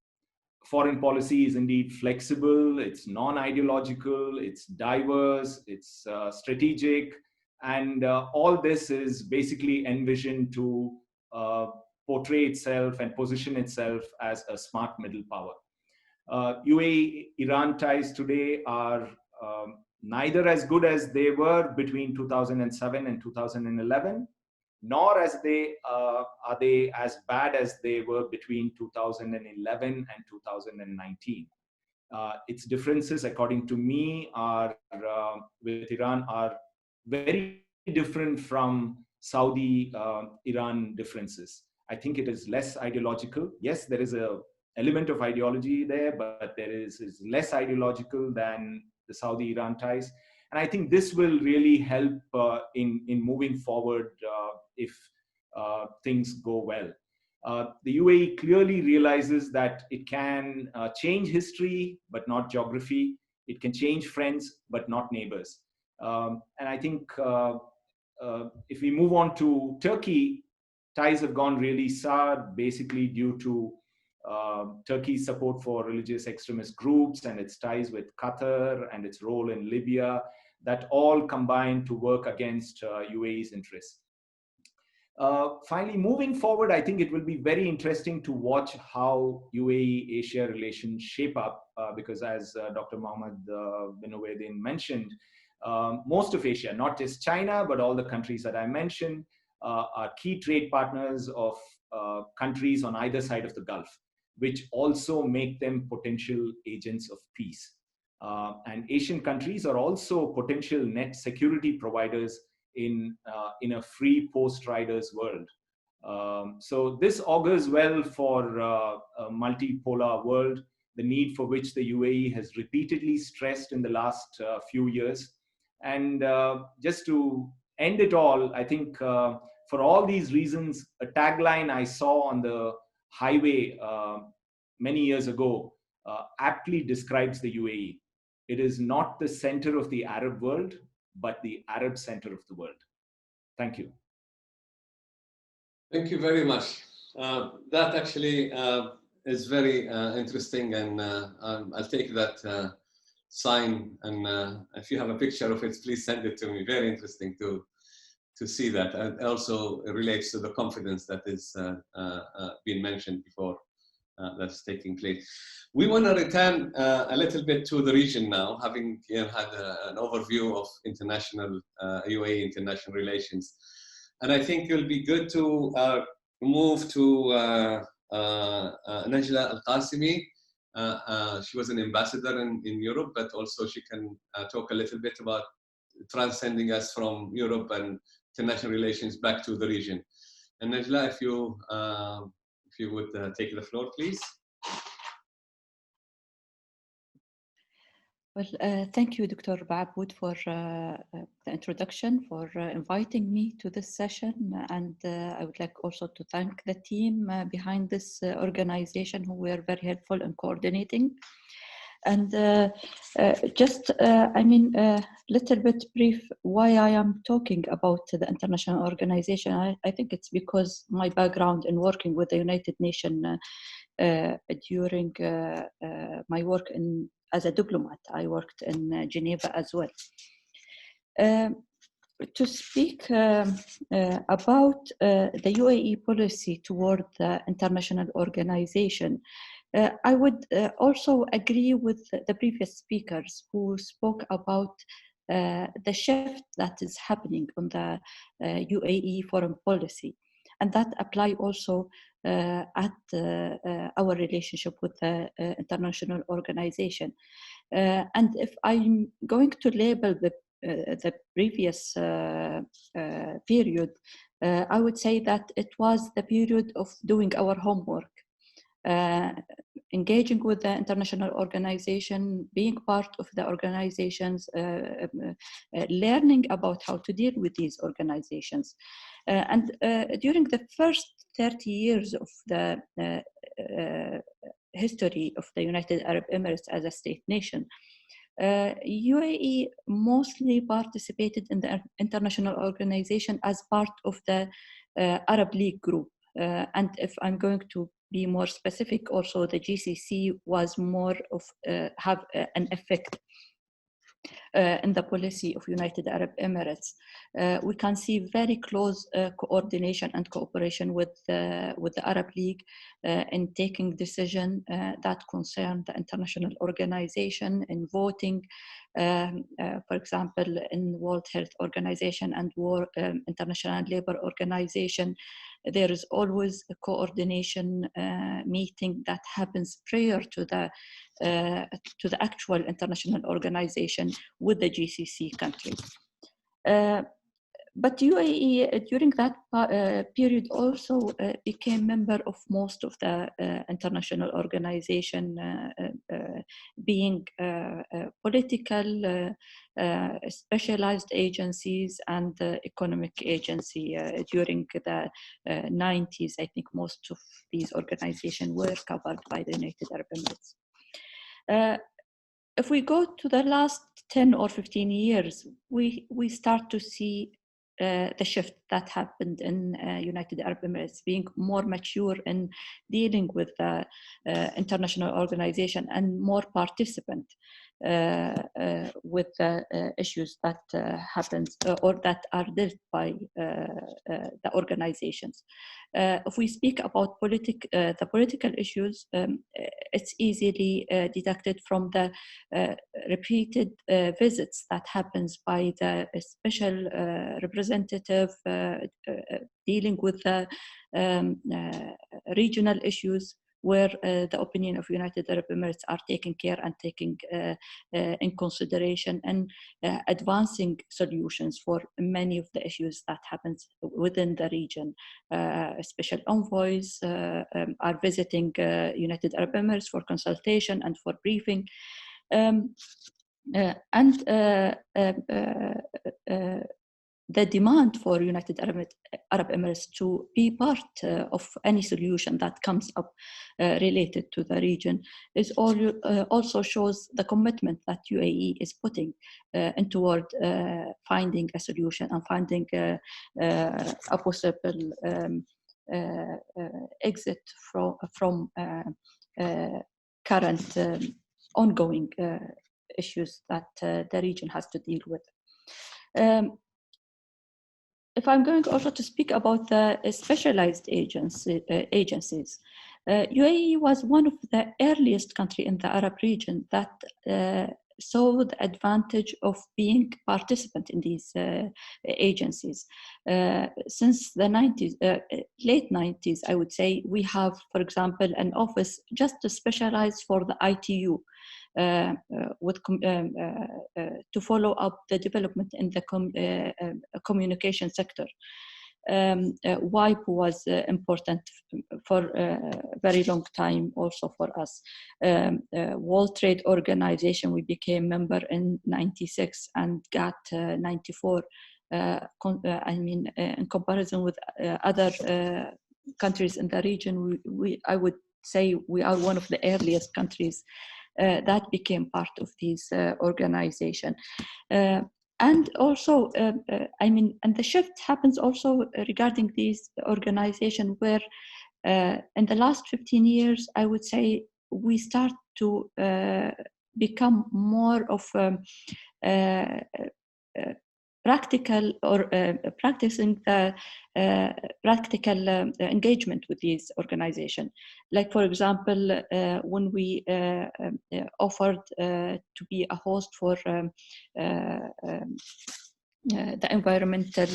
E: foreign policy is indeed flexible, it's non-ideological, it's diverse, it's strategic, and all this is basically envisioned to portray itself and position itself as a smart middle power. UAE-Iran ties today are neither as good as they were between 2007 and 2011, nor are they as bad as they were between 2011 and 2019. Its differences, according to me, are with Iran are very different from Saudi-Iran differences. I think it is less ideological. Yes, there is an element of ideology there, but there is less ideological than the Saudi-Iran ties. And I think this will really help in moving forward if things go well. The UAE clearly realizes that it can change history, but not geography. It can change friends, but not neighbors. And I think if we move on to Turkey, ties have gone really sour, basically due to Turkey's support for religious extremist groups and its ties with Qatar and its role in Libya, that all combine to work against UAE's interests. Finally, moving forward, I think it will be very interesting to watch how Uae Asia relations shape up, because as Dr. Mohammed bin Ubaidin mentioned, most of Asia, not just China, but all the countries that I mentioned, are key trade partners of countries on either side of the Gulf, which also make them potential agents of peace. And Asian countries are also potential net security providers in a free post-riders world. So this augurs well for a multipolar world, the need for which the UAE has repeatedly stressed in the last few years. And just to end it all, I think for all these reasons, a tagline I saw on the highway many years ago aptly describes the UAE. It is not the center of the Arab world, but the Arab center of the world. Thank you.
A: Thank you very much. That actually is very interesting, and I'll take that sign, and if you have a picture of it, please send it to me. Very interesting to see that. And also it relates to the confidence that is being mentioned before that's taking place. We want to return a little bit to the region now, having had an overview of international UAE international relations. And I think it'll be good to move to Najla Al-Qasimi. She was an ambassador in Europe, but also she can talk a little bit about transcending us from Europe and international relations back to the region. And Najla, if you would take the floor, please.
F: Well, thank you, Dr. Baabood, for the introduction, for inviting me to this session. And I would like also to thank the team behind this organization, who were very helpful in coordinating. And just, little bit brief why I am talking about the international organization. I think it's because my background in working with the United Nations during my work as a diplomat. I worked in Geneva as well. To speak about the UAE policy toward the international organization, I would also agree with the previous speakers who spoke about the shift that is happening on the UAE foreign policy, and that apply also at our relationship with the international organization. And if I'm going to label the previous period, I would say that it was the period of doing our homework, engaging with the international organization, being part of the organizations, learning about how to deal with these organizations. And during the first 30 years of the history of the United Arab Emirates as a state nation, UAE mostly participated in the international organization as part of the Arab League group. And if I'm going to be more specific, also the GCC was more of have an effect in the policy of United Arab Emirates. We can see very close coordination and cooperation with the Arab League in taking decisions that concern the international organization, in voting, for example, in World Health Organization and International Labour Organization. There is always a coordination meeting that happens prior to the actual international organization with the GCC countries. But UAE during that period also became member of most of the international organization, being political, specialized agencies and economic agency. During the 90s, I think most of these organizations were covered by the United Arab Emirates. If we go to the last 10 or 15 years, we start to see the shift that happened in United Arab Emirates, being more mature in dealing with the international organization and more participant with the issues that happens or that are dealt by the organizations. If we speak about the political issues, it's easily deducted from the repeated visits that happens by the special representative dealing with the regional issues, where the opinion of United Arab Emirates are taken care and taking in consideration and advancing solutions for many of the issues that happens within the region. Special envoys are visiting United Arab Emirates for consultation and for briefing. The demand for United Arab Emirates to be part of any solution that comes up related to the region is also shows the commitment that UAE is putting in toward finding a solution and finding a possible exit from current ongoing issues that the region has to deal with. If I'm going also to speak about the specialized agencies, UAE was one of the earliest countries in the Arab region that saw the advantage of being participant in these agencies. Since the 90s, late 90s, I would say, we have, for example, an office just specialized for the ITU, to follow up the development in the communication sector. WIPE was important for a very long time also for us. World Trade Organization, we became member in 96 and got 94. In comparison with other countries in the region, I would say we are one of the earliest countries that became part of this organization. And also, and the shift happens also regarding this organization where in the last 15 years, I would say we start to become more of practical or practicing the practical engagement with these organizations. Like, for example, when we offered to be a host for the environmental,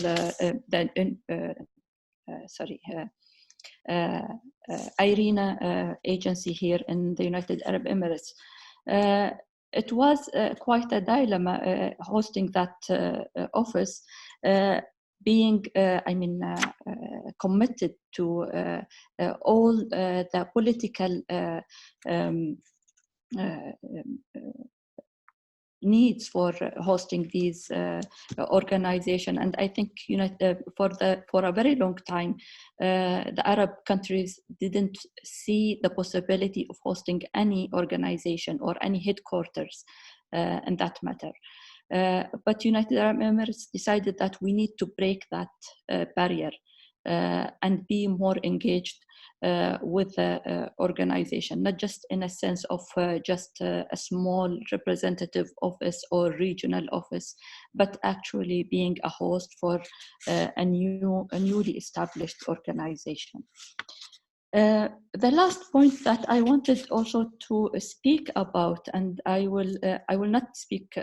F: IRENA agency here in the United Arab Emirates. It was quite a dilemma hosting that office, being, committed to all the political needs for hosting these organizations. And I think for a very long time, the Arab countries didn't see the possibility of hosting any organization or any headquarters in that matter. But United Arab Emirates decided that we need to break that barrier and be more engaged with the organization, not just in a sense of just a small representative office or regional office, but actually being a host for a newly established organization. The last point that I wanted also to speak about, and I will not speak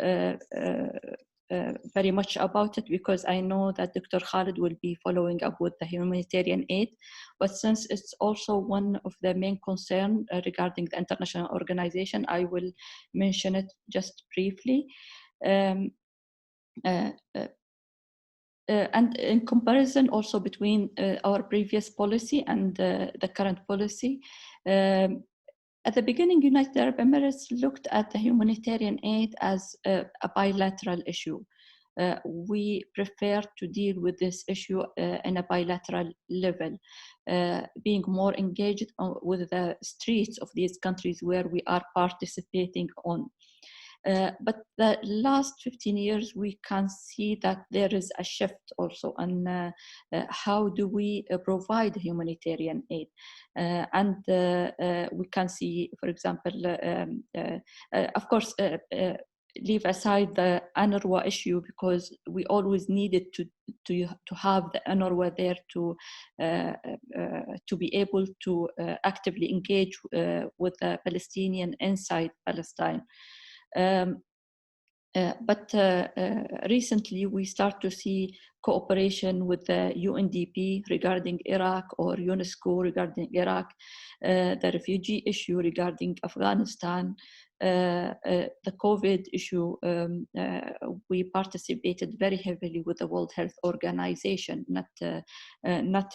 F: very much about it because I know that Dr. Khalid will be following up with the humanitarian aid, but since it's also one of the main concerns regarding the international organization, I will mention it just briefly. And in comparison also between our previous policy and the current policy, at the beginning, United Arab Emirates looked at the humanitarian aid as a bilateral issue. We prefer to deal with this issue in a bilateral level, being more engaged with the streets of these countries where we are participating on. But the last 15 years, we can see that there is a shift also on how do we provide humanitarian aid. And we can see, for example, of course, leave aside the UNRWA issue because we always needed to have the UNRWA there to be able to actively engage with the Palestinian inside Palestine. But recently we start to see cooperation with the UNDP regarding Iraq or UNESCO regarding Iraq, the refugee issue regarding Afghanistan, the COVID issue. We participated very heavily with the World Health Organization, not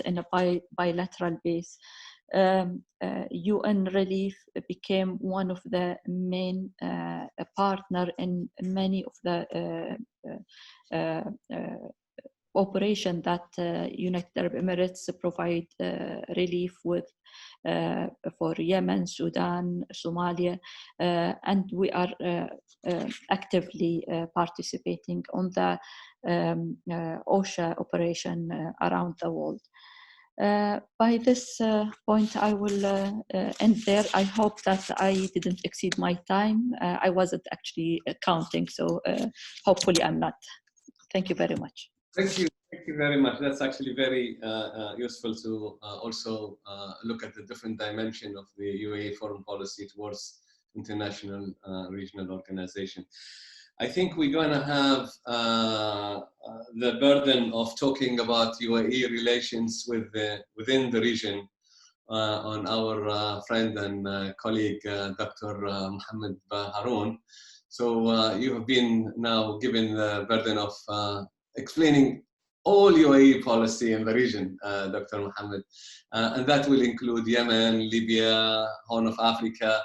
F: in a bilateral base. UN relief became one of the main partner in many of the operation that United Arab Emirates provide relief with for Yemen, Sudan, Somalia, and we are actively participating on the OSHA operation around the world. By this point, I will end there. I hope that I didn't exceed my time. I wasn't actually counting, so hopefully I'm not. Thank you very much.
A: Thank you very much. That's actually very useful to also look at the different dimension of the UAE foreign policy towards international regional organization. I think we're going to have the burden of talking about UAE relations within the region on our friend and colleague, Dr. Mohammed Haroon. So you have been now given the burden of explaining all UAE policy in the region, Dr. Mohammed. And that will include Yemen, Libya, Horn of Africa,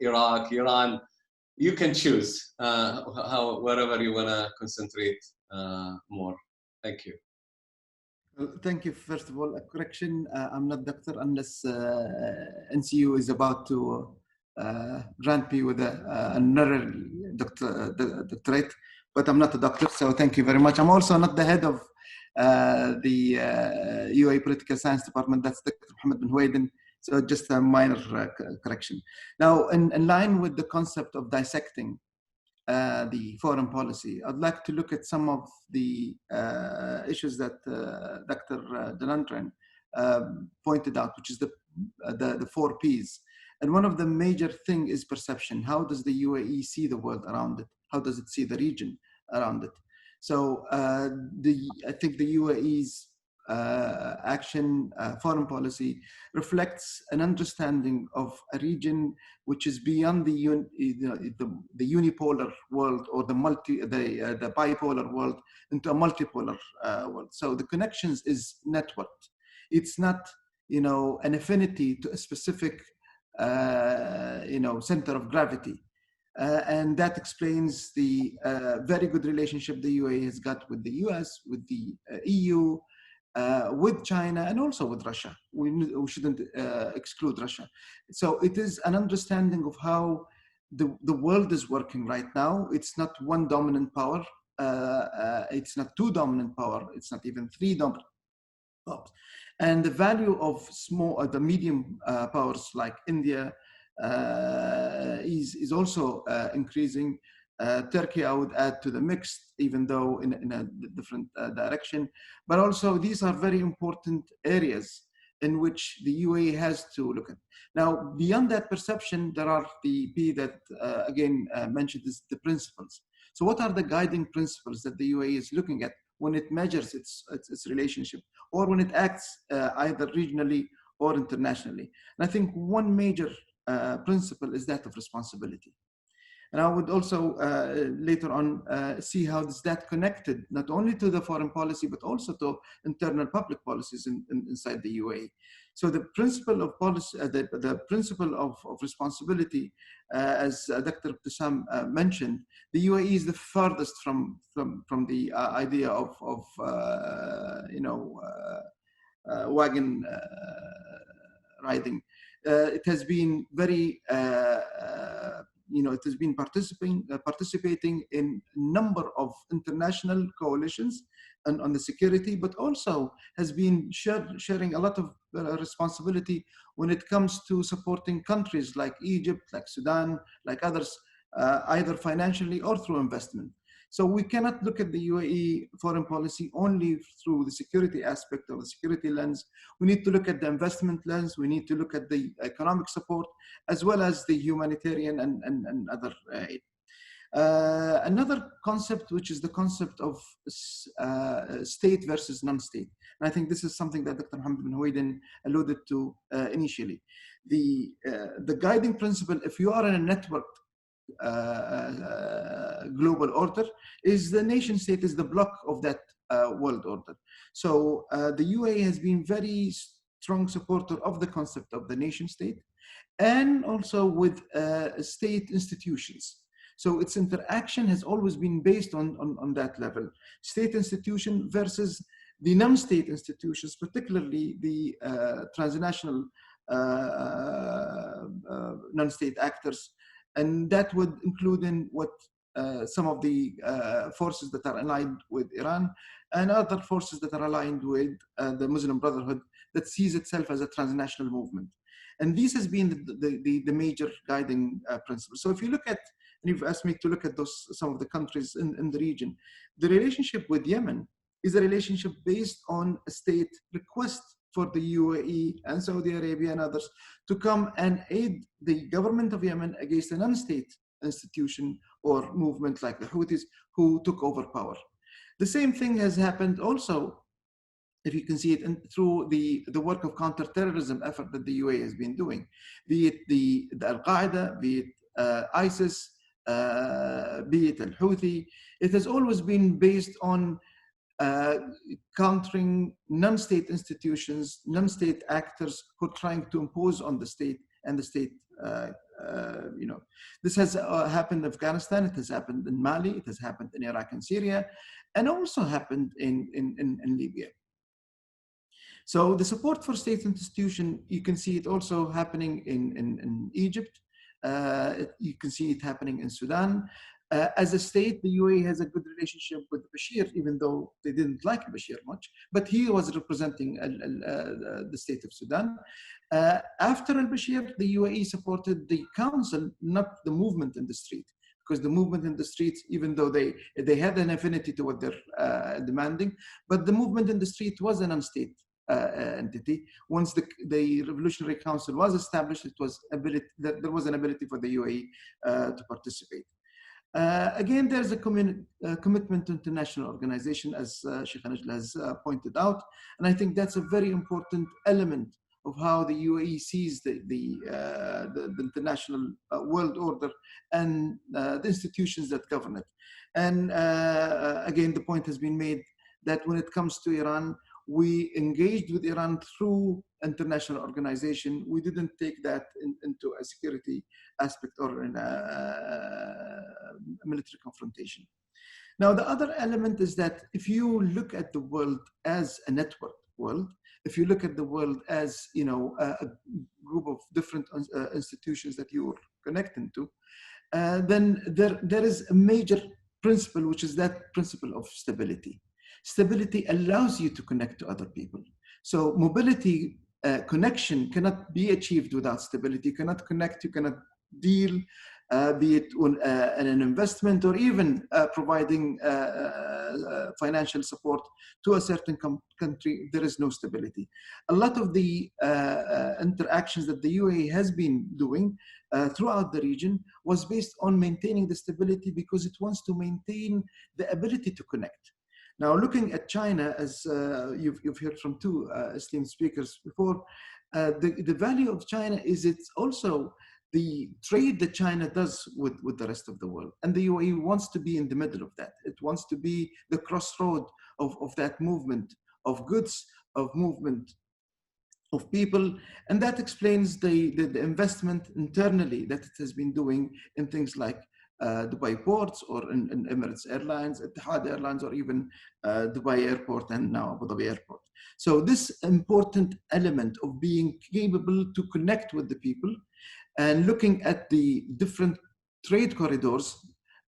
A: Iraq, Iran. You can choose wherever you want to concentrate more. Thank you.
G: Thank you. First of all, a correction. I'm not doctor unless NCU is about to grant me with another doctorate, but I'm not a doctor, so thank you very much. I'm also not the head of the UAE Political Science Department. That's Dr. Mohammed bin Huwaiden. So just a minor correction. Now, in line with the concept of dissecting, the foreign policy, I'd like to look at some of the issues that Dr. Dhananjay pointed out, which is the 4 Ps. And one of the major thing is perception. How does the UAE see the world around it? How does it see the region around it? So I think the UAE's action, foreign policy reflects an understanding of a region which is beyond the unipolar world or the bipolar world into a multipolar world. So the connections is networked. It's not, an affinity to a specific, center of gravity. And that explains the very good relationship the UAE has got with the US, with the EU, with China, and also with Russia. We shouldn't exclude Russia. So it is an understanding of how the world is working right now. It's not one dominant power. It's not 2 dominant power. It's not even 3 dominant powers. And the value of the medium powers like India is also increasing. Turkey, I would add to the mix, even though in a different direction. But also, these are very important areas in which the UAE has to look at. Now, beyond that perception, there are the P that, again, mentioned is the principles. So what are the guiding principles that the UAE is looking at when it measures its relationship, or when it acts either regionally or internationally? And I think one major principle is that of responsibility. And I would also later on see how is that connected not only to the foreign policy, but also to internal public policies inside the UAE. So the principle of policy, the principle of responsibility, as Dr. Ibtissam mentioned, the UAE is the farthest from the idea of wagon riding. It has been very it has been participating in a number of international coalitions on the security, but also has been sharing a lot of responsibility when it comes to supporting countries like Egypt, like Sudan, like others, either financially or through investment. So we cannot look at the UAE foreign policy only through the security aspect or the security lens. We need to look at the investment lens. We need to look at the economic support, as well as the humanitarian and other aid. Another concept, which is the concept of state versus non-state. And I think this is something that Dr. Mohammed bin Huwaidin alluded to initially. The guiding principle, if you are in a network global order, is the nation state is the block of that world order. So the UAE has been very strong supporter of the concept of the nation state, and also with state institutions. So its interaction has always been based on that level. State institution versus the non-state institutions, particularly the transnational non-state actors. And that would include in what some of the forces that are aligned with Iran and other forces that are aligned with the Muslim Brotherhood that sees itself as a transnational movement. And this has been the major guiding principle. So if you look at, and you've asked me to look at some of the countries in the region, the relationship with Yemen is a relationship based on a state request for the UAE and Saudi Arabia and others to come and aid the government of Yemen against a non-state institution or movement like the Houthis who took over power. The same thing has happened also, if you can see it through the work of counterterrorism effort that the UAE has been doing, be it the Al-Qaeda, be it ISIS, be it Al-Houthi. It has always been based on countering non-state institutions, non-state actors who are trying to impose on the state, and the state, this has happened in Afghanistan, it has happened in Mali, it has happened in Iraq and Syria, and also happened in Libya. So the support for state institution, you can see it also happening in Egypt, you can see it happening in Sudan. As a state, the UAE has a good relationship with Bashir, even though they didn't like Bashir much, but he was representing the state of Sudan. After al-Bashir, the UAE supported the council, not the movement in the street, because the movement in the streets, even though they had an affinity to what they're demanding, but the movement in the street was an unstate entity. Once the Revolutionary Council was established, there was an ability for the UAE to participate. Again, there's a commitment to international organization, as Sheikh Najla has pointed out, and I think that's a very important element of how the UAE sees the international world order and the institutions that govern it. And again, the point has been made that when it comes to Iran, we engaged with Iran through international organization. We didn't take that into a security aspect or in a military confrontation. Now, the other element is that if you look at the world as a network world, if you look at the world as, you know, a group of different institutions that you're connecting to, then there is a major principle, which is that principle of stability. Stability allows you to connect to other people. So mobility connection cannot be achieved without stability. You cannot connect, you cannot deal, be it on an investment or even providing financial support to a certain country. There is no stability. A lot of the interactions that the UAE has been doing throughout the region was based on maintaining the stability, because it wants to maintain the ability to connect. Now, looking at China, as you've heard from two esteemed speakers before, the value of China is it's also the trade that China does with the rest of the world. And the UAE wants to be in the middle of that. It wants to be the crossroad of that movement of goods, of movement of people. And that explains the investment internally that it has been doing in things like Dubai ports, or in Emirates Airlines, Etihad Airlines, or even Dubai Airport, and now Abu Dhabi Airport. So this important element of being capable to connect with the people and looking at the different trade corridors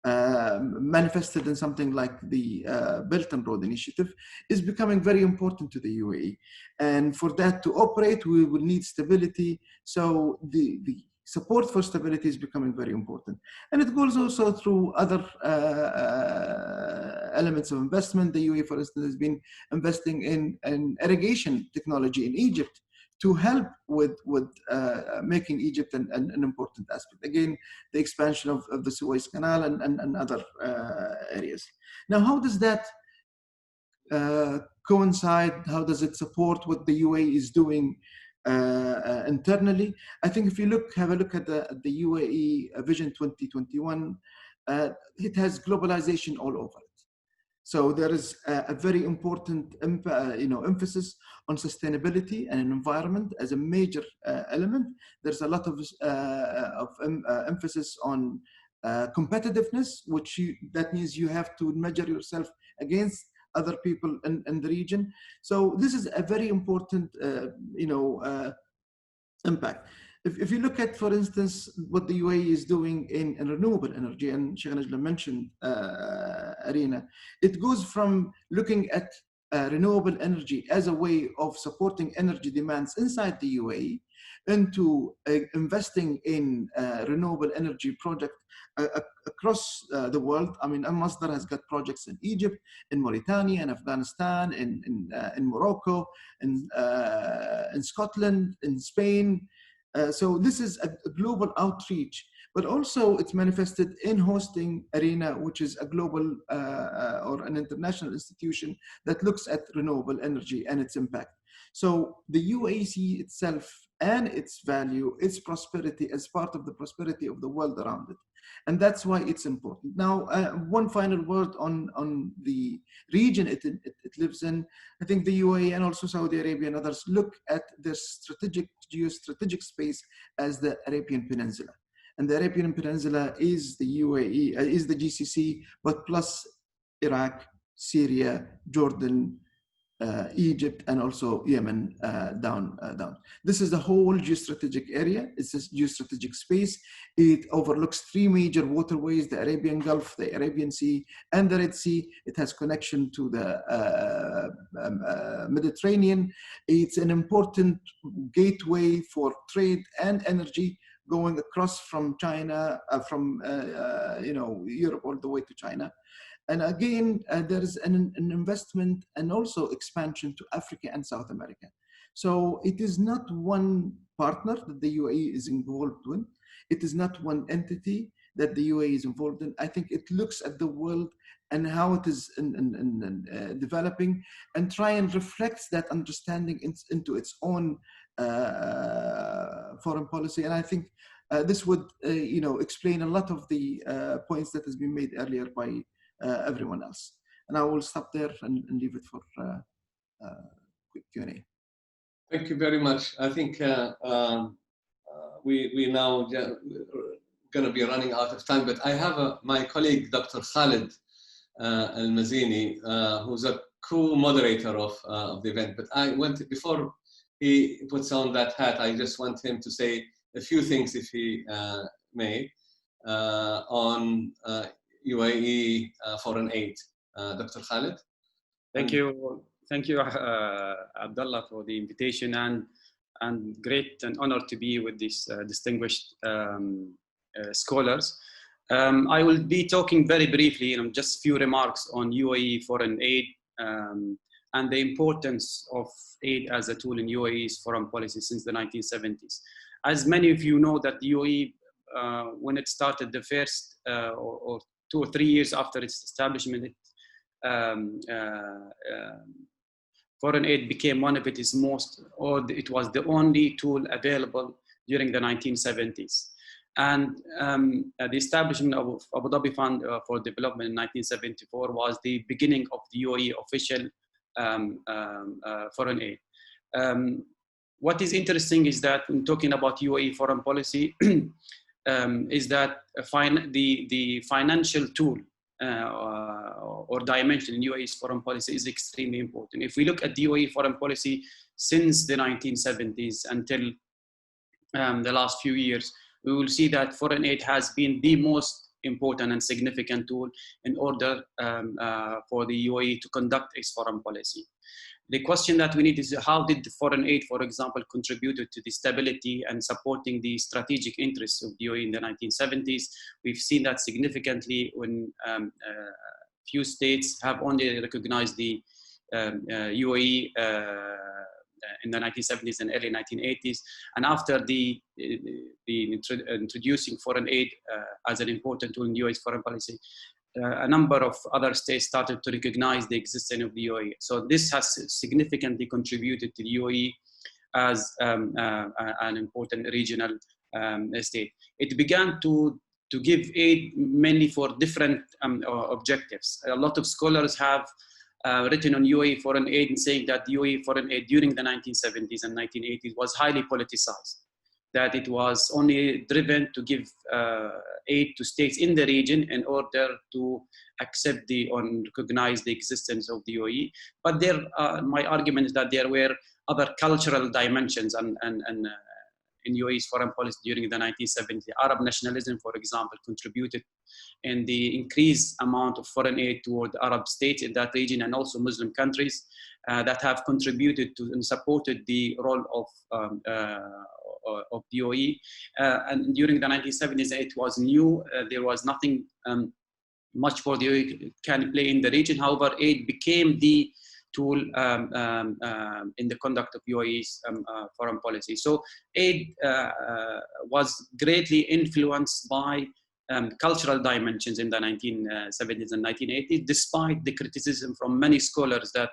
G: manifested in something like the Belt and Road Initiative is becoming very important to the UAE. And for that to operate, we will need stability. So the support for stability is becoming very important. And it goes also through other elements of investment. The UAE, for instance, has been investing in irrigation technology in Egypt to help with making Egypt an important aspect. Again, the expansion of the Suez Canal and other areas. Now, how does that coincide? How does it support what the UAE is doing internally? I think if you have a look at the UAE Vision 2021, it has globalization all over it. So there is a very important emphasis on sustainability and environment as a major element. There's a lot of emphasis on competitiveness, that means you have to measure yourself against other people in the region. So this is a very important impact. If you look at, for instance, what the UAE is doing in renewable energy, and Sheikh Najla mentioned Arena, it goes from looking at renewable energy as a way of supporting energy demands inside the UAE into investing in renewable energy projects across the world. I mean, Al-Masdar has got projects in Egypt, in Mauritania, in Afghanistan, in Morocco, in Scotland, in Spain. So this is a global outreach, but also it's manifested in hosting Arena, which is a global or an international institution that looks at renewable energy and its impact. So the UAE sees itself and its value, its prosperity as part of the prosperity of the world around it. And that's why it's important. Now, one final word on the region it lives in. I think the UAE and also Saudi Arabia and others look at their geostrategic space as the Arabian Peninsula. And the Arabian Peninsula is the UAE, is the GCC, but plus Iraq, Syria, Jordan, Egypt, and also Yemen down. This is the whole geostrategic area. It's this geostrategic space. It overlooks three major waterways: the Arabian Gulf, the Arabian Sea, and the Red Sea. It has connection to the Mediterranean. It's an important gateway for trade and energy, going across from China, from Europe all the way to China. And again, there is an investment and also expansion to Africa and South America. So it is not one partner that the UAE is involved in. It is not one entity that the UAE is involved in. I think it looks at the world and how it is developing, and try and reflect that understanding into its own foreign policy. And I think this would explain a lot of the points that has been made earlier by everyone else. And I will stop there and leave it for quick Q&A.
A: Thank you very much. I think we now going to be running out of time, but I have my colleague, Dr. Khalid Al-Mazini, who's a co-moderator of the event. But before he puts on that hat, I just want him to say a few things, if he may, on UAE foreign aid. Dr. Khalid?
H: Thank you, Abdullah, for the invitation, and great and honor to be with these distinguished scholars. I will be talking very briefly, just few remarks on UAE foreign aid and the importance of aid as a tool in UAE's foreign policy since the 1970s. As many of you know, that the UAE, when it started the first or 2 or 3 years after its establishment, foreign aid became one of its it was the only tool available during the 1970s. And the establishment of Abu Dhabi Fund for Development in 1974 was the beginning of the UAE official foreign aid. What is interesting is that when talking about UAE foreign policy, is that the financial tool or dimension in UAE's foreign policy is extremely important. If we look at the UAE foreign policy since the 1970s until the last few years, we will see that foreign aid has been the most important and significant tool in order for the UAE to conduct its foreign policy. The question that we need is, how did the foreign aid, for example, contribute to the stability and supporting the strategic interests of the UAE in the 1970s? We've seen that significantly when few states have only recognized the UAE in the 1970s and early 1980s. And after the introducing foreign aid as an important tool in UAE's foreign policy, a number of other states started to recognize the existence of the UAE. So this has significantly contributed to the UAE as an important regional state. It began to give aid mainly for different objectives. A lot of scholars have written on UAE foreign aid and saying that the UAE foreign aid during the 1970s and 1980s was highly politicized, that it was only driven to give aid to states in the region in order to accept and recognize the existence of the UAE. But my argument is that there were other cultural dimensions in UAE's foreign policy during the 1970s. Arab nationalism, for example, contributed in the increased amount of foreign aid toward Arab states in that region, and also Muslim countries that have contributed to and supported the role of the UAE. And during the 1970s, it was new. There was nothing much for the UAE can play in the region. However, aid became the tool in the conduct of UAE's foreign policy. So aid was greatly influenced by cultural dimensions in the 1970s and 1980s, despite the criticism from many scholars that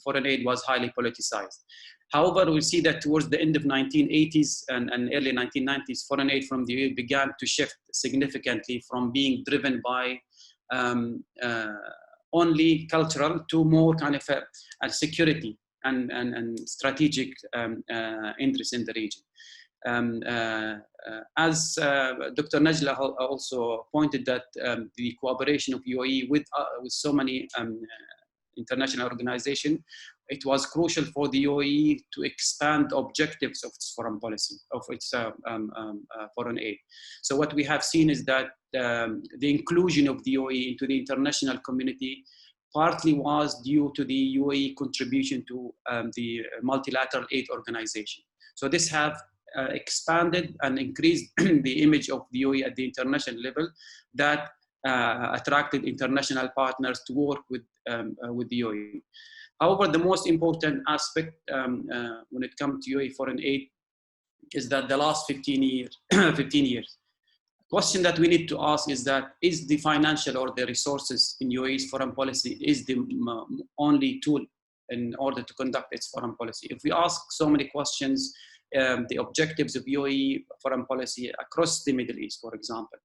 H: foreign aid was highly politicized. However, we see that towards the end of 1980s and early 1990s, foreign aid from the UAE began to shift significantly from being driven by only cultural to more kind of a security and strategic interest in the region. As Dr. Najla also pointed that the cooperation of UAE with so many international organizations, it was crucial for the UAE to expand the objectives of its foreign policy, of its foreign aid. So what we have seen is that the inclusion of the UAE into the international community partly was due to the UAE contribution to the multilateral aid organization. So this have expanded and increased the image of the UAE at the international level that attracted international partners to work with the UAE. However, the most important aspect when it comes to UAE foreign aid is that the last 15 years, question that we need to ask is that, is the financial or the resources in UAE's foreign policy is the only tool in order to conduct its foreign policy? If we ask so many questions, the objectives of UAE foreign policy across the Middle East, for example,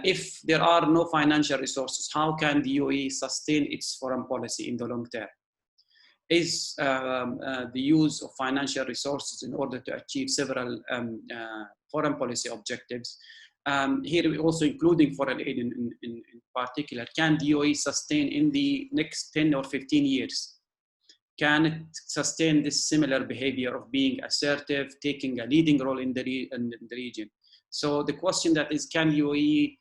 H: if there are no financial resources, how can the UAE sustain its foreign policy in the long term? Is the use of financial resources in order to achieve several foreign policy objectives. Here we also including foreign aid in particular. Can the UAE sustain in the next 10 or 15 years? Can it sustain this similar behavior of being assertive, taking a leading role in the region? So the question that is, can UAE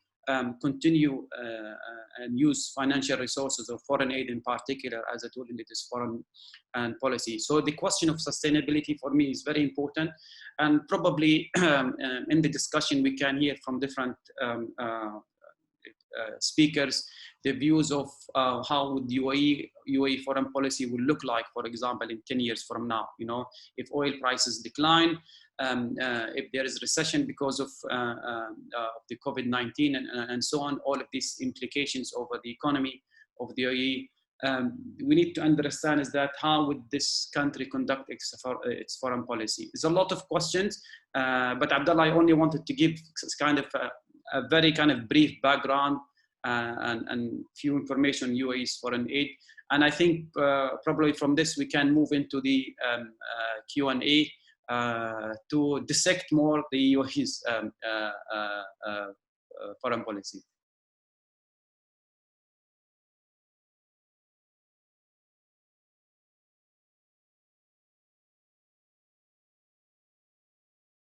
H: continue and use financial resources or foreign aid in particular as a tool in its foreign policy? So the question of sustainability for me is very important, and probably in the discussion we can hear from different speakers the views of how the UAE foreign policy will look like, for example, in 10 years from now. You know, if oil prices decline, if there is recession because of the COVID-19 and so on, all of these implications over the economy of the UAE, we need to understand is that how would this country conduct its foreign policy? There's a lot of questions, but Abdullah, I only wanted to give kind of a very kind of brief background and few information on UAE's foreign aid. And I think probably from this we can move into the Q&A to dissect more the UAE's foreign policy.